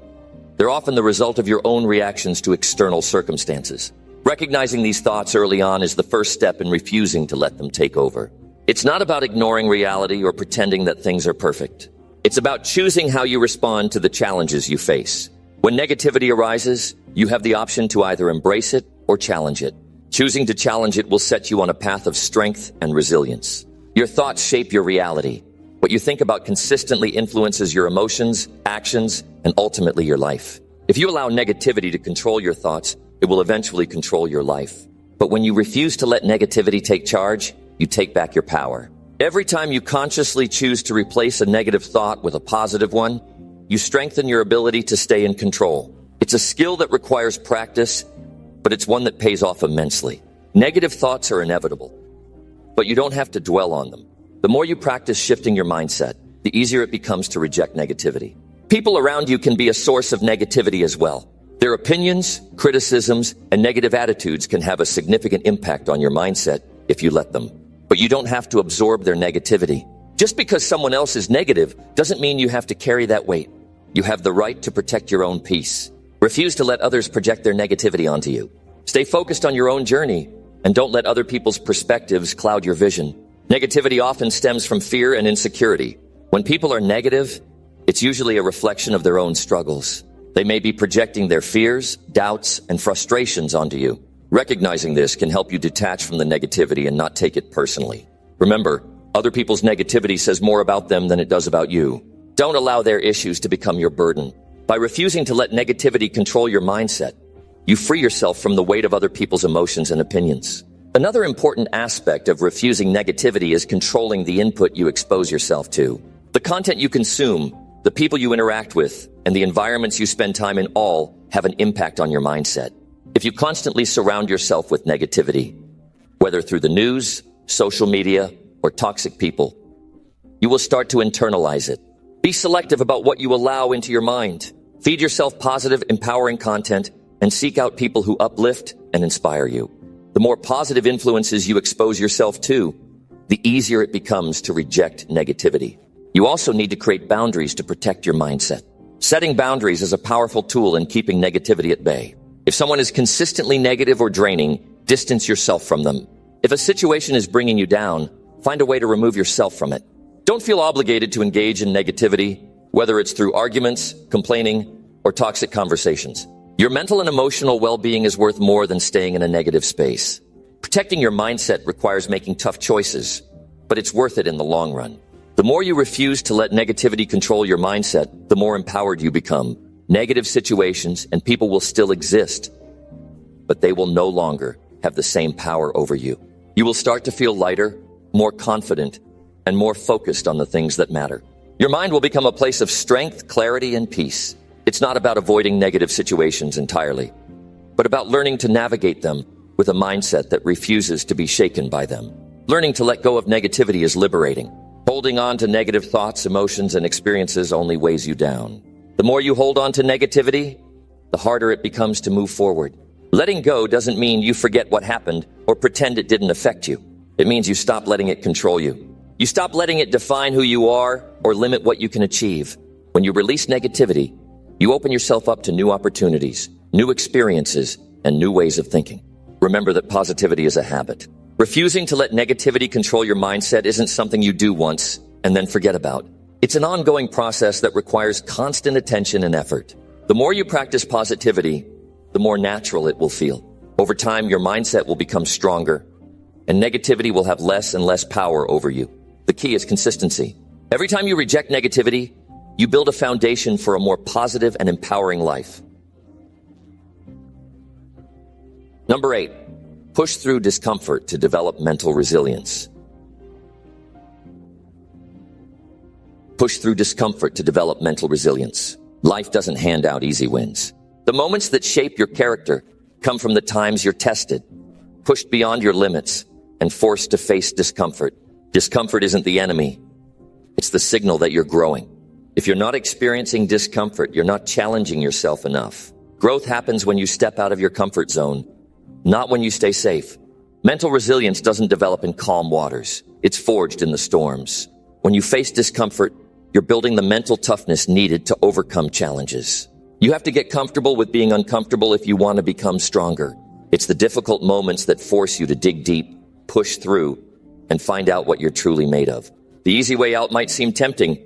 They're often the result of your own reactions to external circumstances. Recognizing these thoughts early on is the first step in refusing to let them take over. It's not about ignoring reality or pretending that things are perfect. It's about choosing how you respond to the challenges you face. When negativity arises, you have the option to either embrace it or challenge it. Choosing to challenge it will set you on a path of strength and resilience. Your thoughts shape your reality. What you think about consistently influences your emotions, actions, and ultimately your life. If you allow negativity to control your thoughts, it will eventually control your life. But when you refuse to let negativity take charge, you take back your power. Every time you consciously choose to replace a negative thought with a positive one, you strengthen your ability to stay in control. It's a skill that requires practice, but it's one that pays off immensely. Negative thoughts are inevitable, but you don't have to dwell on them. The more you practice shifting your mindset, the easier it becomes to reject negativity. People around you can be a source of negativity as well. Their opinions, criticisms, and negative attitudes can have a significant impact on your mindset if you let them. But you don't have to absorb their negativity. Just because someone else is negative doesn't mean you have to carry that weight. You have the right to protect your own peace. Refuse to let others project their negativity onto you. Stay focused on your own journey, and don't let other people's perspectives cloud your vision. Negativity often stems from fear and insecurity. When people are negative, it's usually a reflection of their own struggles. They may be projecting their fears, doubts, and frustrations onto you. Recognizing this can help you detach from the negativity and not take it personally. Remember, other people's negativity says more about them than it does about you. Don't allow their issues to become your burden. By refusing to let negativity control your mindset, You free yourself from the weight of other people's emotions and opinions. Another important aspect of refusing negativity is controlling the input you expose yourself to. The content you consume, the people you interact with, and the environments you spend time in all have an impact on your mindset. If you constantly surround yourself with negativity, whether through the news, social media, or toxic people, you will start to internalize it. Be selective about what you allow into your mind. Feed yourself positive, empowering content, and seek out people who uplift and inspire you. The more positive influences you expose yourself to, the easier it becomes to reject negativity. You also need to create boundaries to protect your mindset. Setting boundaries is a powerful tool in keeping negativity at bay. If someone is consistently negative or draining, distance yourself from them. If a situation is bringing you down, find a way to remove yourself from it. Don't feel obligated to engage in negativity, whether it's through arguments, complaining, or toxic conversations. Your mental and emotional well-being is worth more than staying in a negative space. Protecting your mindset requires making tough choices, but it's worth it in the long run. The more you refuse to let negativity control your mindset, the more empowered you become. Negative situations and people will still exist, but they will no longer have the same power over you. You will start to feel lighter, more confident, and more focused on the things that matter. Your mind will become a place of strength, clarity, and peace. It's not about avoiding negative situations entirely, but about learning to navigate them with a mindset that refuses to be shaken by them. Learning to let go of negativity is liberating. Holding on to negative thoughts, emotions, and experiences only weighs you down. The more you hold on to negativity, the harder it becomes to move forward. Letting go doesn't mean you forget what happened or pretend it didn't affect you. It means you stop letting it control you. You stop letting it define who you are or limit what you can achieve. When you release negativity, you open yourself up to new opportunities, new experiences, and new ways of thinking. Remember that positivity is a habit. Refusing to let negativity control your mindset isn't something you do once and then forget about. It's an ongoing process that requires constant attention and effort. The more you practice positivity, the more natural it will feel. Over time, your mindset will become stronger, and negativity will have less and less power over you. The key is consistency. Every time you reject negativity, you build a foundation for a more positive and empowering life. Number 8, push through discomfort to develop mental resilience. Push through discomfort to develop mental resilience. Life doesn't hand out easy wins. The moments that shape your character come from the times you're tested, pushed beyond your limits, and forced to face discomfort. Discomfort isn't the enemy. It's the signal that you're growing. If you're not experiencing discomfort, you're not challenging yourself enough. Growth happens when you step out of your comfort zone, not when you stay safe. Mental resilience doesn't develop in calm waters. It's forged in the storms. When you face discomfort, you're building the mental toughness needed to overcome challenges. You have to get comfortable with being uncomfortable if you want to become stronger. It's the difficult moments that force you to dig deep, push through, and find out what you're truly made of. The easy way out might seem tempting,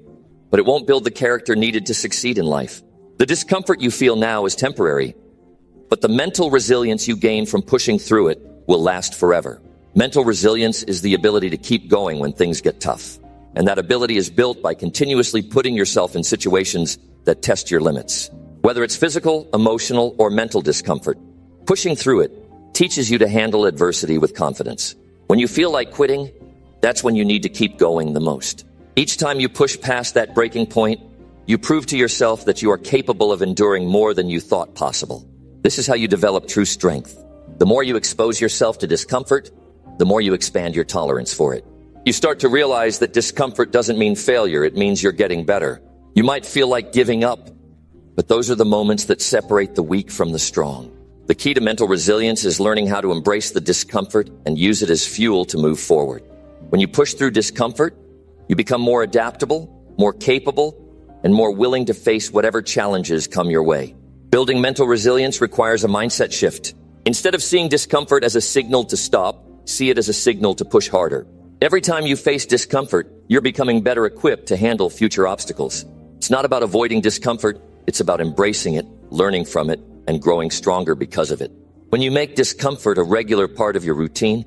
but it won't build the character needed to succeed in life. The discomfort you feel now is temporary, but the mental resilience you gain from pushing through it will last forever. Mental resilience is the ability to keep going when things get tough. And that ability is built by continuously putting yourself in situations that test your limits. Whether it's physical, emotional, or mental discomfort, pushing through it teaches you to handle adversity with confidence. When you feel like quitting, that's when you need to keep going the most. Each time you push past that breaking point, you prove to yourself that you are capable of enduring more than you thought possible. This is how you develop true strength. The more you expose yourself to discomfort, the more you expand your tolerance for it. You start to realize that discomfort doesn't mean failure, it means you're getting better. You might feel like giving up, but those are the moments that separate the weak from the strong. The key to mental resilience is learning how to embrace the discomfort and use it as fuel to move forward. When you push through discomfort, you become more adaptable, more capable, and more willing to face whatever challenges come your way. Building mental resilience requires a mindset shift. Instead of seeing discomfort as a signal to stop, see it as a signal to push harder. Every time you face discomfort, you're becoming better equipped to handle future obstacles. It's not about avoiding discomfort, it's about embracing it, learning from it, and growing stronger because of it. When you make discomfort a regular part of your routine,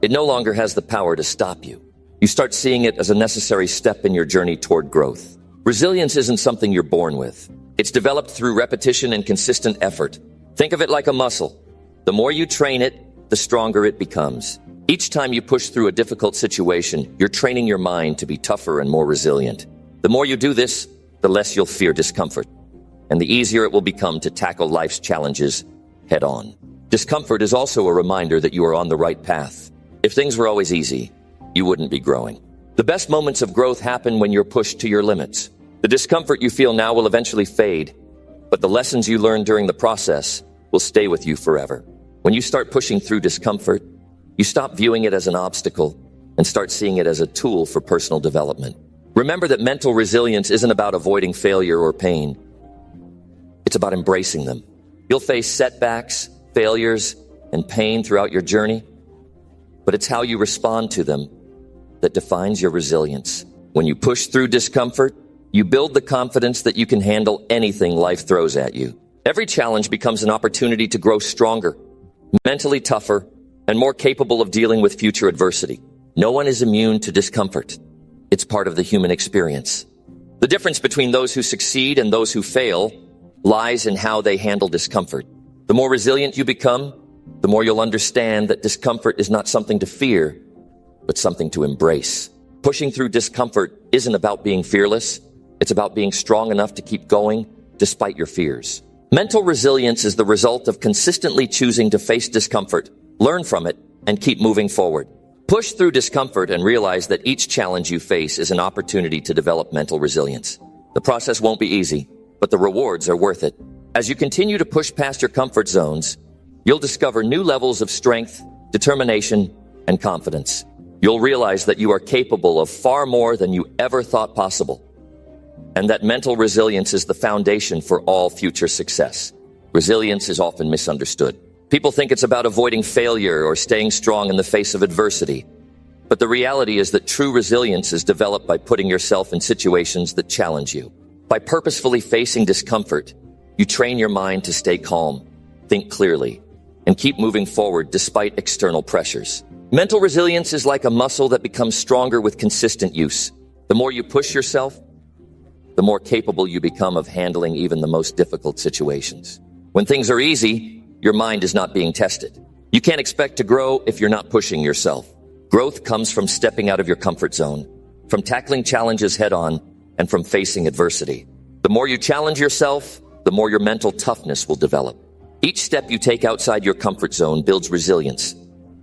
it no longer has the power to stop you. You start seeing it as a necessary step in your journey toward growth. Resilience isn't something you're born with. It's developed through repetition and consistent effort. Think of it like a muscle. The more you train it, the stronger it becomes. Each time you push through a difficult situation, you're training your mind to be tougher and more resilient. The more you do this, the less you'll fear discomfort, and the easier it will become to tackle life's challenges head on. Discomfort is also a reminder that you are on the right path. If things were always easy, you wouldn't be growing. The best moments of growth happen when you're pushed to your limits. The discomfort you feel now will eventually fade, but the lessons you learn during the process will stay with you forever. When you start pushing through discomfort, you stop viewing it as an obstacle and start seeing it as a tool for personal development. Remember that mental resilience isn't about avoiding failure or pain. It's about embracing them. You'll face setbacks, failures, and pain throughout your journey, but it's how you respond to them that defines your resilience. When you push through discomfort, you build the confidence that you can handle anything life throws at you. Every challenge becomes an opportunity to grow stronger, mentally tougher, and more capable of dealing with future adversity. No one is immune to discomfort. It's part of the human experience. The difference between those who succeed and those who fail lies in how they handle discomfort. The more resilient you become, the more you'll understand that discomfort is not something to fear, but something to embrace. Pushing through discomfort isn't about being fearless. It's about being strong enough to keep going despite your fears. Mental resilience is the result of consistently choosing to face discomfort, learn from it, and keep moving forward. Push through discomfort and realize that each challenge you face is an opportunity to develop mental resilience. The process won't be easy, but the rewards are worth it. As you continue to push past your comfort zones, you'll discover new levels of strength, determination, and confidence. You'll realize that you are capable of far more than you ever thought possible, and that mental resilience is the foundation for all future success. Resilience is often misunderstood. People think it's about avoiding failure or staying strong in the face of adversity. But the reality is that true resilience is developed by putting yourself in situations that challenge you. By purposefully facing discomfort, you train your mind to stay calm, think clearly, and keep moving forward despite external pressures. Mental resilience is like a muscle that becomes stronger with consistent use. The more you push yourself, the more capable you become of handling even the most difficult situations. When things are easy, your mind is not being tested. You can't expect to grow if you're not pushing yourself. Growth comes from stepping out of your comfort zone, from tackling challenges head on, and from facing adversity. The more you challenge yourself, the more your mental toughness will develop. Each step you take outside your comfort zone builds resilience,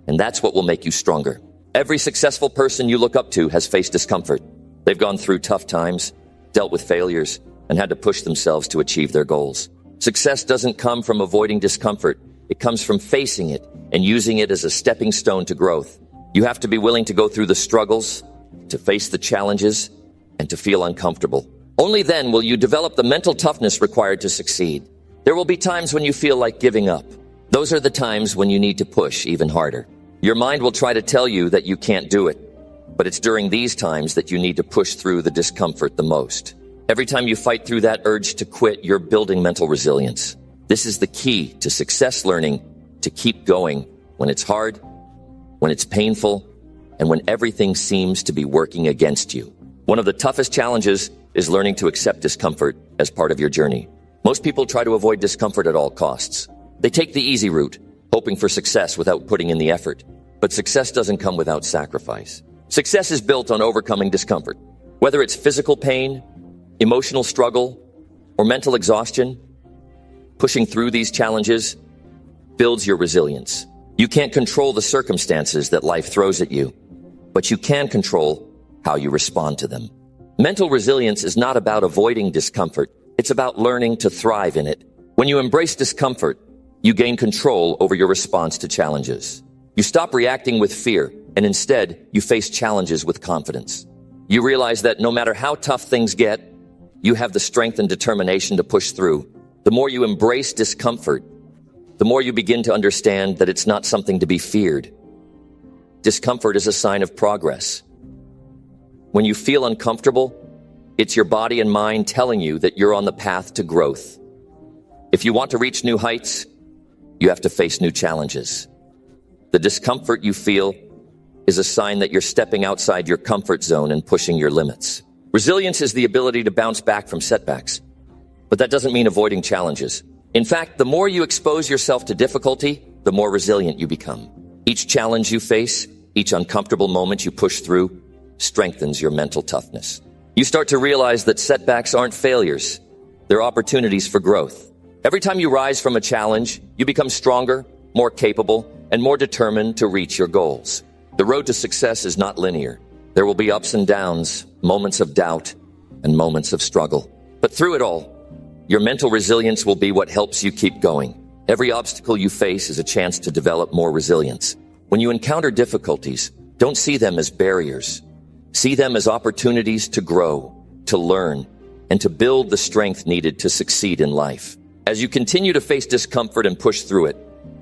and that's what will make you stronger. Every successful person you look up to has faced discomfort. They've gone through tough times, dealt with failures, and had to push themselves to achieve their goals. Success doesn't come from avoiding discomfort. It comes from facing it and using it as a stepping stone to growth. You have to be willing to go through the struggles, to face the challenges, and to feel uncomfortable. Only then will you develop the mental toughness required to succeed. There will be times when you feel like giving up. Those are the times when you need to push even harder. Your mind will try to tell you that you can't do it, but it's during these times that you need to push through the discomfort the most. Every time you fight through that urge to quit, you're building mental resilience. This is the key to success learning, to keep going when it's hard, when it's painful, and when everything seems to be working against you. One of the toughest challenges is learning to accept discomfort as part of your journey. Most people try to avoid discomfort at all costs. They take the easy route, hoping for success without putting in the effort. But success doesn't come without sacrifice. Success is built on overcoming discomfort. Whether it's physical pain, emotional struggle, or mental exhaustion, pushing through these challenges builds your resilience. You can't control the circumstances that life throws at you, but you can control how you respond to them. Mental resilience is not about avoiding discomfort. It's about learning to thrive in it. When you embrace discomfort, you gain control over your response to challenges. You stop reacting with fear, and instead, you face challenges with confidence. You realize that no matter how tough things get, you have the strength and determination to push through. The more you embrace discomfort, the more you begin to understand that it's not something to be feared. Discomfort is a sign of progress. When you feel uncomfortable, it's your body and mind telling you that you're on the path to growth. If you want to reach new heights, you have to face new challenges. The discomfort you feel is a sign that you're stepping outside your comfort zone and pushing your limits. Resilience is the ability to bounce back from setbacks. But that doesn't mean avoiding challenges. In fact, the more you expose yourself to difficulty, the more resilient you become. Each challenge you face, each uncomfortable moment you push through, strengthens your mental toughness. You start to realize that setbacks aren't failures. They're opportunities for growth. Every time you rise from a challenge, you become stronger, more capable, and more determined to reach your goals. The road to success is not linear. There will be ups and downs, moments of doubt, and moments of struggle. But through it all, your mental resilience will be what helps you keep going. Every obstacle you face is a chance to develop more resilience. When you encounter difficulties, don't see them as barriers. See them as opportunities to grow, to learn, and to build the strength needed to succeed in life. As you continue to face discomfort and push through it,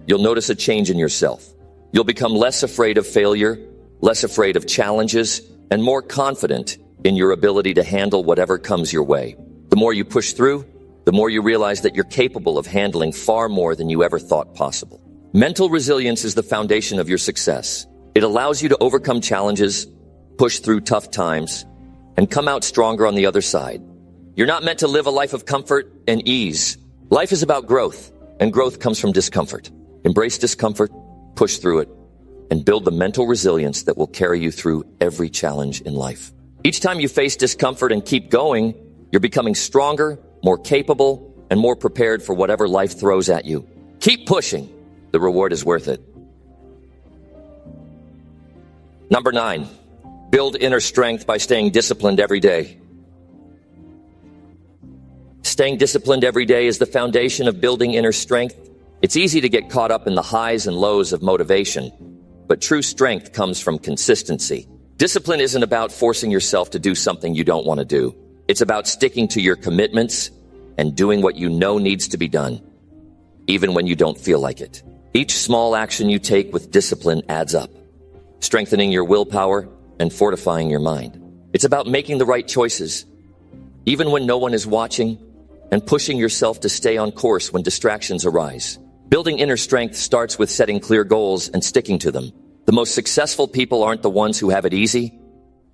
you'll notice a change in yourself. You'll become less afraid of failure, less afraid of challenges, and more confident in your ability to handle whatever comes your way. The more you push through, the more you realize that you're capable of handling far more than you ever thought possible. Mental resilience is the foundation of your success. It allows you to overcome challenges, push through tough times, and come out stronger on the other side. You're not meant to live a life of comfort and ease. Life is about growth, and growth comes from discomfort. Embrace discomfort, push through it, and build the mental resilience that will carry you through every challenge in life. Each time you face discomfort and keep going, you're becoming stronger, more capable, and more prepared for whatever life throws at you. Keep pushing. The reward is worth it. Number 9, build inner strength by staying disciplined every day. Staying disciplined every day is the foundation of building inner strength. It's easy to get caught up in the highs and lows of motivation, but true strength comes from consistency. Discipline isn't about forcing yourself to do something you don't want to do. It's about sticking to your commitments and doing what you know needs to be done, even when you don't feel like it. Each small action you take with discipline adds up, strengthening your willpower and fortifying your mind. It's about making the right choices, even when no one is watching, and pushing yourself to stay on course when distractions arise. Building inner strength starts with setting clear goals and sticking to them. The most successful people aren't the ones who have it easy.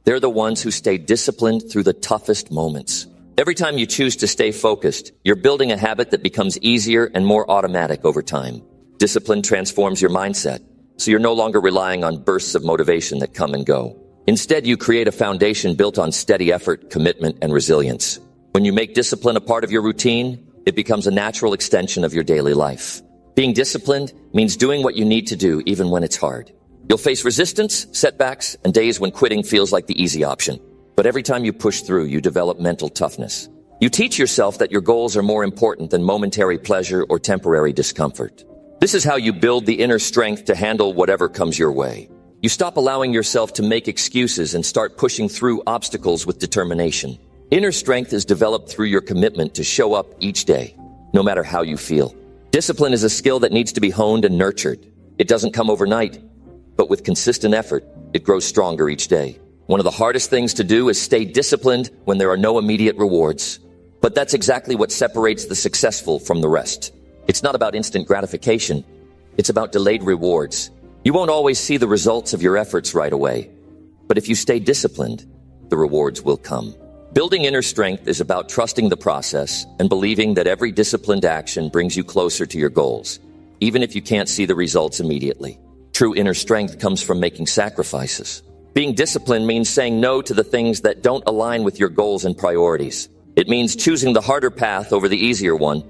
They're the ones who stay disciplined through the toughest moments. Every time you choose to stay focused, you're building a habit that becomes easier and more automatic over time. Discipline transforms your mindset, so you're no longer relying on bursts of motivation that come and go. Instead, you create a foundation built on steady effort, commitment, and resilience. When you make discipline a part of your routine, it becomes a natural extension of your daily life. Being disciplined means doing what you need to do even when it's hard. You'll face resistance, setbacks, and days when quitting feels like the easy option. But every time you push through, you develop mental toughness. You teach yourself that your goals are more important than momentary pleasure or temporary discomfort. This is how you build the inner strength to handle whatever comes your way. You stop allowing yourself to make excuses and start pushing through obstacles with determination. Inner strength is developed through your commitment to show up each day, no matter how you feel. Discipline is a skill that needs to be honed and nurtured. It doesn't come overnight, but with consistent effort, it grows stronger each day. One of the hardest things to do is stay disciplined when there are no immediate rewards. But that's exactly what separates the successful from the rest. It's not about instant gratification. It's about delayed rewards. You won't always see the results of your efforts right away. But if you stay disciplined, the rewards will come. Building inner strength is about trusting the process and believing that every disciplined action brings you closer to your goals, even if you can't see the results immediately. True inner strength comes from making sacrifices. Being disciplined means saying no to the things that don't align with your goals and priorities. It means choosing the harder path over the easier one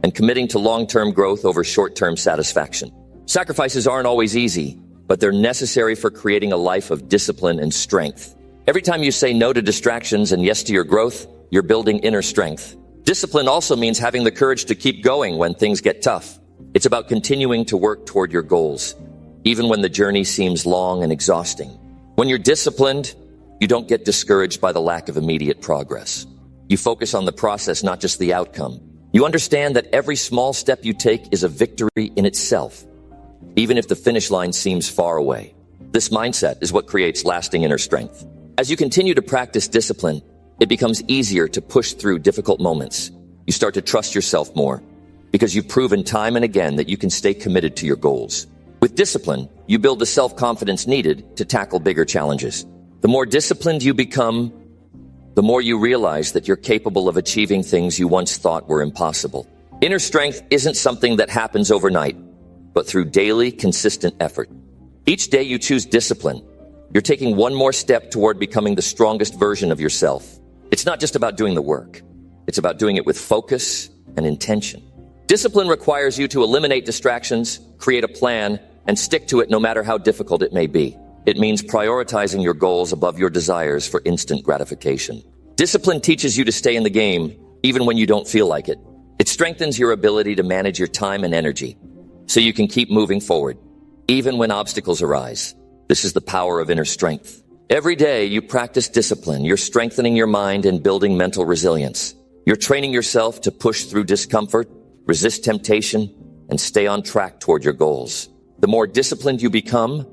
and committing to long-term growth over short-term satisfaction. Sacrifices aren't always easy, but they're necessary for creating a life of discipline and strength. Every time you say no to distractions and yes to your growth, you're building inner strength. Discipline also means having the courage to keep going when things get tough. It's about continuing to work toward your goals, even when the journey seems long and exhausting. When you're disciplined, you don't get discouraged by the lack of immediate progress. You focus on the process, not just the outcome. You understand that every small step you take is a victory in itself, even if the finish line seems far away. This mindset is what creates lasting inner strength. As you continue to practice discipline, it becomes easier to push through difficult moments. You start to trust yourself more because you've proven time and again that you can stay committed to your goals. With discipline, you build the self-confidence needed to tackle bigger challenges. The more disciplined you become, the more you realize that you're capable of achieving things you once thought were impossible. Inner strength isn't something that happens overnight, but through daily, consistent effort. Each day you choose discipline. You're taking one more step toward becoming the strongest version of yourself. It's not just about doing the work. It's about doing it with focus and intention. Discipline requires you to eliminate distractions, create a plan, and stick to it no matter how difficult it may be. It means prioritizing your goals above your desires for instant gratification. Discipline teaches you to stay in the game, even when you don't feel like it. It strengthens your ability to manage your time and energy, so you can keep moving forward, even when obstacles arise. This is the power of inner strength. Every day you practice discipline, you're strengthening your mind and building mental resilience. You're training yourself to push through discomfort, resist temptation, and stay on track toward your goals. The more disciplined you become,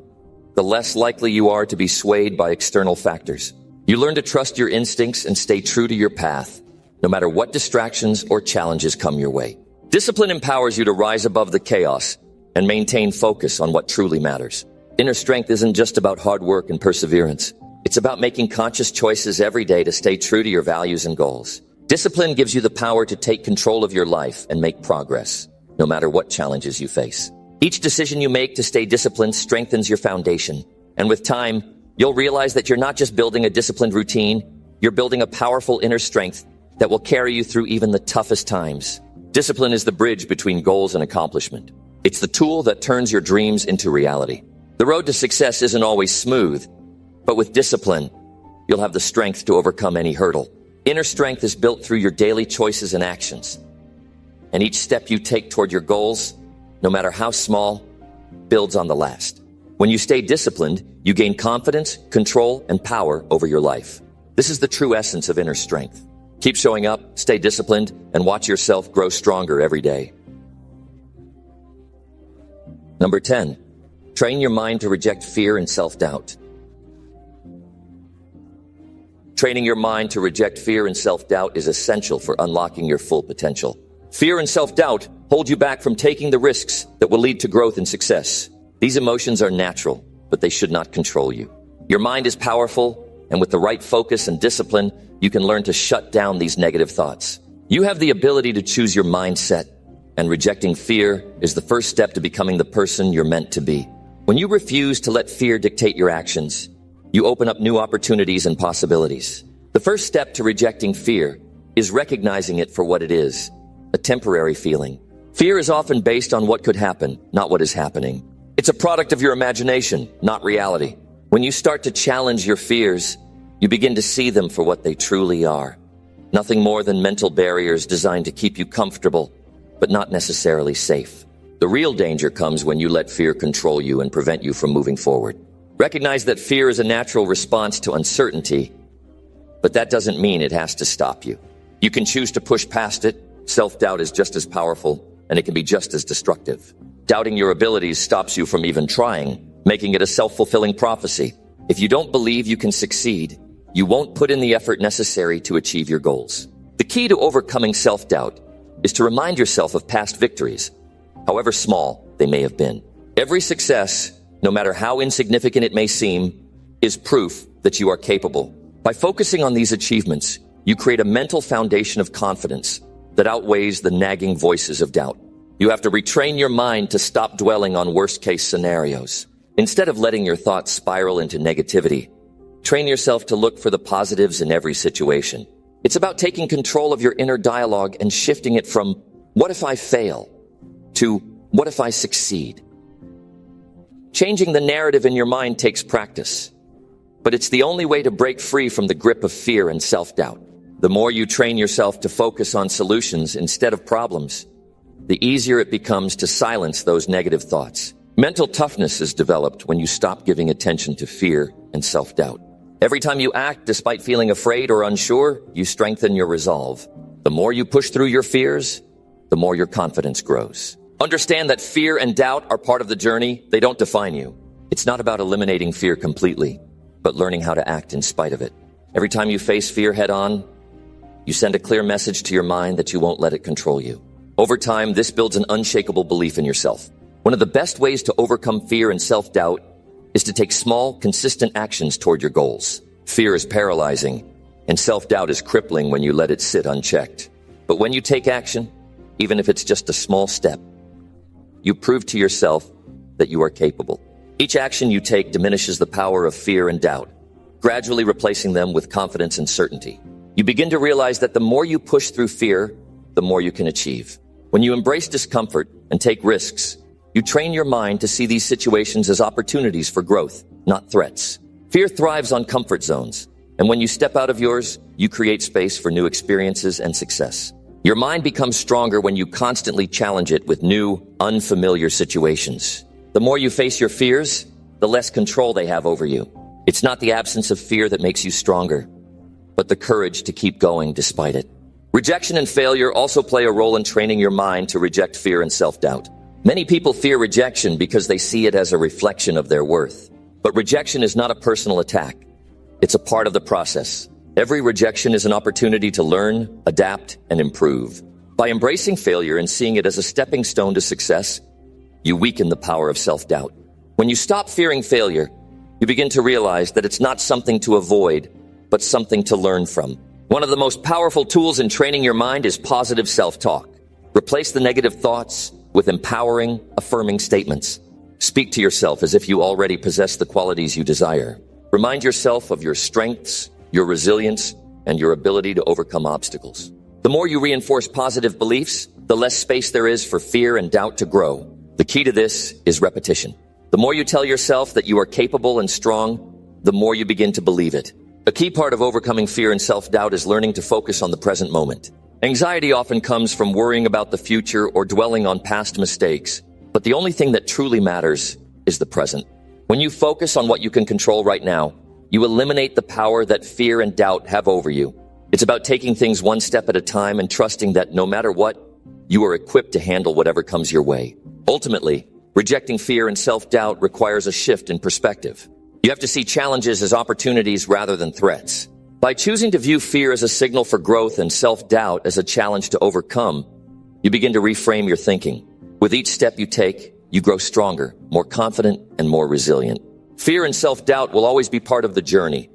the less likely you are to be swayed by external factors. You learn to trust your instincts and stay true to your path, no matter what distractions or challenges come your way. Discipline empowers you to rise above the chaos and maintain focus on what truly matters. Inner strength isn't just about hard work and perseverance. It's about making conscious choices every day to stay true to your values and goals. Discipline gives you the power to take control of your life and make progress, no matter what challenges you face. Each decision you make to stay disciplined strengthens your foundation. And with time, you'll realize that you're not just building a disciplined routine, you're building a powerful inner strength that will carry you through even the toughest times. Discipline is the bridge between goals and accomplishment. It's the tool that turns your dreams into reality. The road to success isn't always smooth, but with discipline, you'll have the strength to overcome any hurdle. Inner strength is built through your daily choices and actions. And each step you take toward your goals, no matter how small, builds on the last. When you stay disciplined, you gain confidence, control, and power over your life. This is the true essence of inner strength. Keep showing up, stay disciplined, and watch yourself grow stronger every day. Number 10, train your mind to reject fear and self-doubt. Training your mind to reject fear and self-doubt is essential for unlocking your full potential. Fear and self-doubt hold you back from taking the risks that will lead to growth and success. These emotions are natural, but they should not control you. Your mind is powerful, and with the right focus and discipline, you can learn to shut down these negative thoughts. You have the ability to choose your mindset, and rejecting fear is the first step to becoming the person you're meant to be. When you refuse to let fear dictate your actions, you open up new opportunities and possibilities. The first step to rejecting fear is recognizing it for what it is, a temporary feeling. Fear is often based on what could happen, not what is happening. It's a product of your imagination, not reality. When you start to challenge your fears, you begin to see them for what they truly are. Nothing more than mental barriers designed to keep you comfortable, but not necessarily safe. The real danger comes when you let fear control you and prevent you from moving forward. Recognize that fear is a natural response to uncertainty, but that doesn't mean it has to stop you. You can choose to push past it. Self-doubt is just as powerful, and it can be just as destructive. Doubting your abilities stops you from even trying, making it a self-fulfilling prophecy. If you don't believe you can succeed, you won't put in the effort necessary to achieve your goals. The key to overcoming self-doubt is to remind yourself of past victories, however small they may have been. Every success, no matter how insignificant it may seem, is proof that you are capable. By focusing on these achievements, you create a mental foundation of confidence that outweighs the nagging voices of doubt. You have to retrain your mind to stop dwelling on worst-case scenarios. Instead of letting your thoughts spiral into negativity, train yourself to look for the positives in every situation. It's about taking control of your inner dialogue and shifting it from, "What if I fail?" to, "What if I succeed?" Changing the narrative in your mind takes practice, but it's the only way to break free from the grip of fear and self-doubt. The more you train yourself to focus on solutions instead of problems, the easier it becomes to silence those negative thoughts. Mental toughness is developed when you stop giving attention to fear and self-doubt. Every time you act despite feeling afraid or unsure, you strengthen your resolve. The more you push through your fears, the more your confidence grows. Understand that fear and doubt are part of the journey. They don't define you. It's not about eliminating fear completely, but learning how to act in spite of it. Every time you face fear head-on, you send a clear message to your mind that you won't let it control you. Over time, this builds an unshakable belief in yourself. One of the best ways to overcome fear and self-doubt is to take small, consistent actions toward your goals. Fear is paralyzing, and self-doubt is crippling when you let it sit unchecked. But when you take action, even if it's just a small step. You prove to yourself that you are capable. Each action you take diminishes the power of fear and doubt, gradually replacing them with confidence and certainty. You begin to realize that the more you push through fear, the more you can achieve. When you embrace discomfort and take risks, you train your mind to see these situations as opportunities for growth, not threats. Fear thrives on comfort zones, and when you step out of yours, you create space for new experiences and success. Your mind becomes stronger when you constantly challenge it with new, unfamiliar situations. The more you face your fears, the less control they have over you. It's not the absence of fear that makes you stronger, but the courage to keep going despite it. Rejection and failure also play a role in training your mind to reject fear and self-doubt. Many people fear rejection because they see it as a reflection of their worth. But rejection is not a personal attack. It's a part of the process. Every rejection is an opportunity to learn, adapt, and improve. By embracing failure and seeing it as a stepping stone to success, you weaken the power of self-doubt. When you stop fearing failure, you begin to realize that it's not something to avoid, but something to learn from. One of the most powerful tools in training your mind is positive self-talk. Replace the negative thoughts with empowering, affirming statements. Speak to yourself as if you already possess the qualities you desire. Remind yourself of your strengths, your resilience, and your ability to overcome obstacles. The more you reinforce positive beliefs, the less space there is for fear and doubt to grow. The key to this is repetition. The more you tell yourself that you are capable and strong, the more you begin to believe it. A key part of overcoming fear and self-doubt is learning to focus on the present moment. Anxiety often comes from worrying about the future or dwelling on past mistakes, but the only thing that truly matters is the present. When you focus on what you can control right now, you eliminate the power that fear and doubt have over you. It's about taking things one step at a time and trusting that no matter what, you are equipped to handle whatever comes your way. Ultimately, rejecting fear and self-doubt requires a shift in perspective. You have to see challenges as opportunities rather than threats. By choosing to view fear as a signal for growth and self-doubt as a challenge to overcome, you begin to reframe your thinking. With each step you take, you grow stronger, more confident, and more resilient. Fear and self-doubt will always be part of the journey,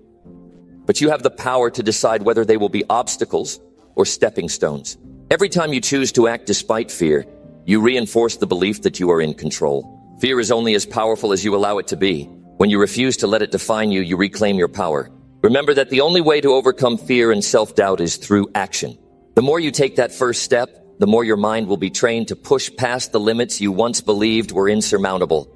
but you have the power to decide whether they will be obstacles or stepping stones. Every time you choose to act despite fear, you reinforce the belief that you are in control. Fear is only as powerful as you allow it to be. When you refuse to let it define you, you reclaim your power. Remember that the only way to overcome fear and self-doubt is through action. The more you take that first step, the more your mind will be trained to push past the limits you once believed were insurmountable.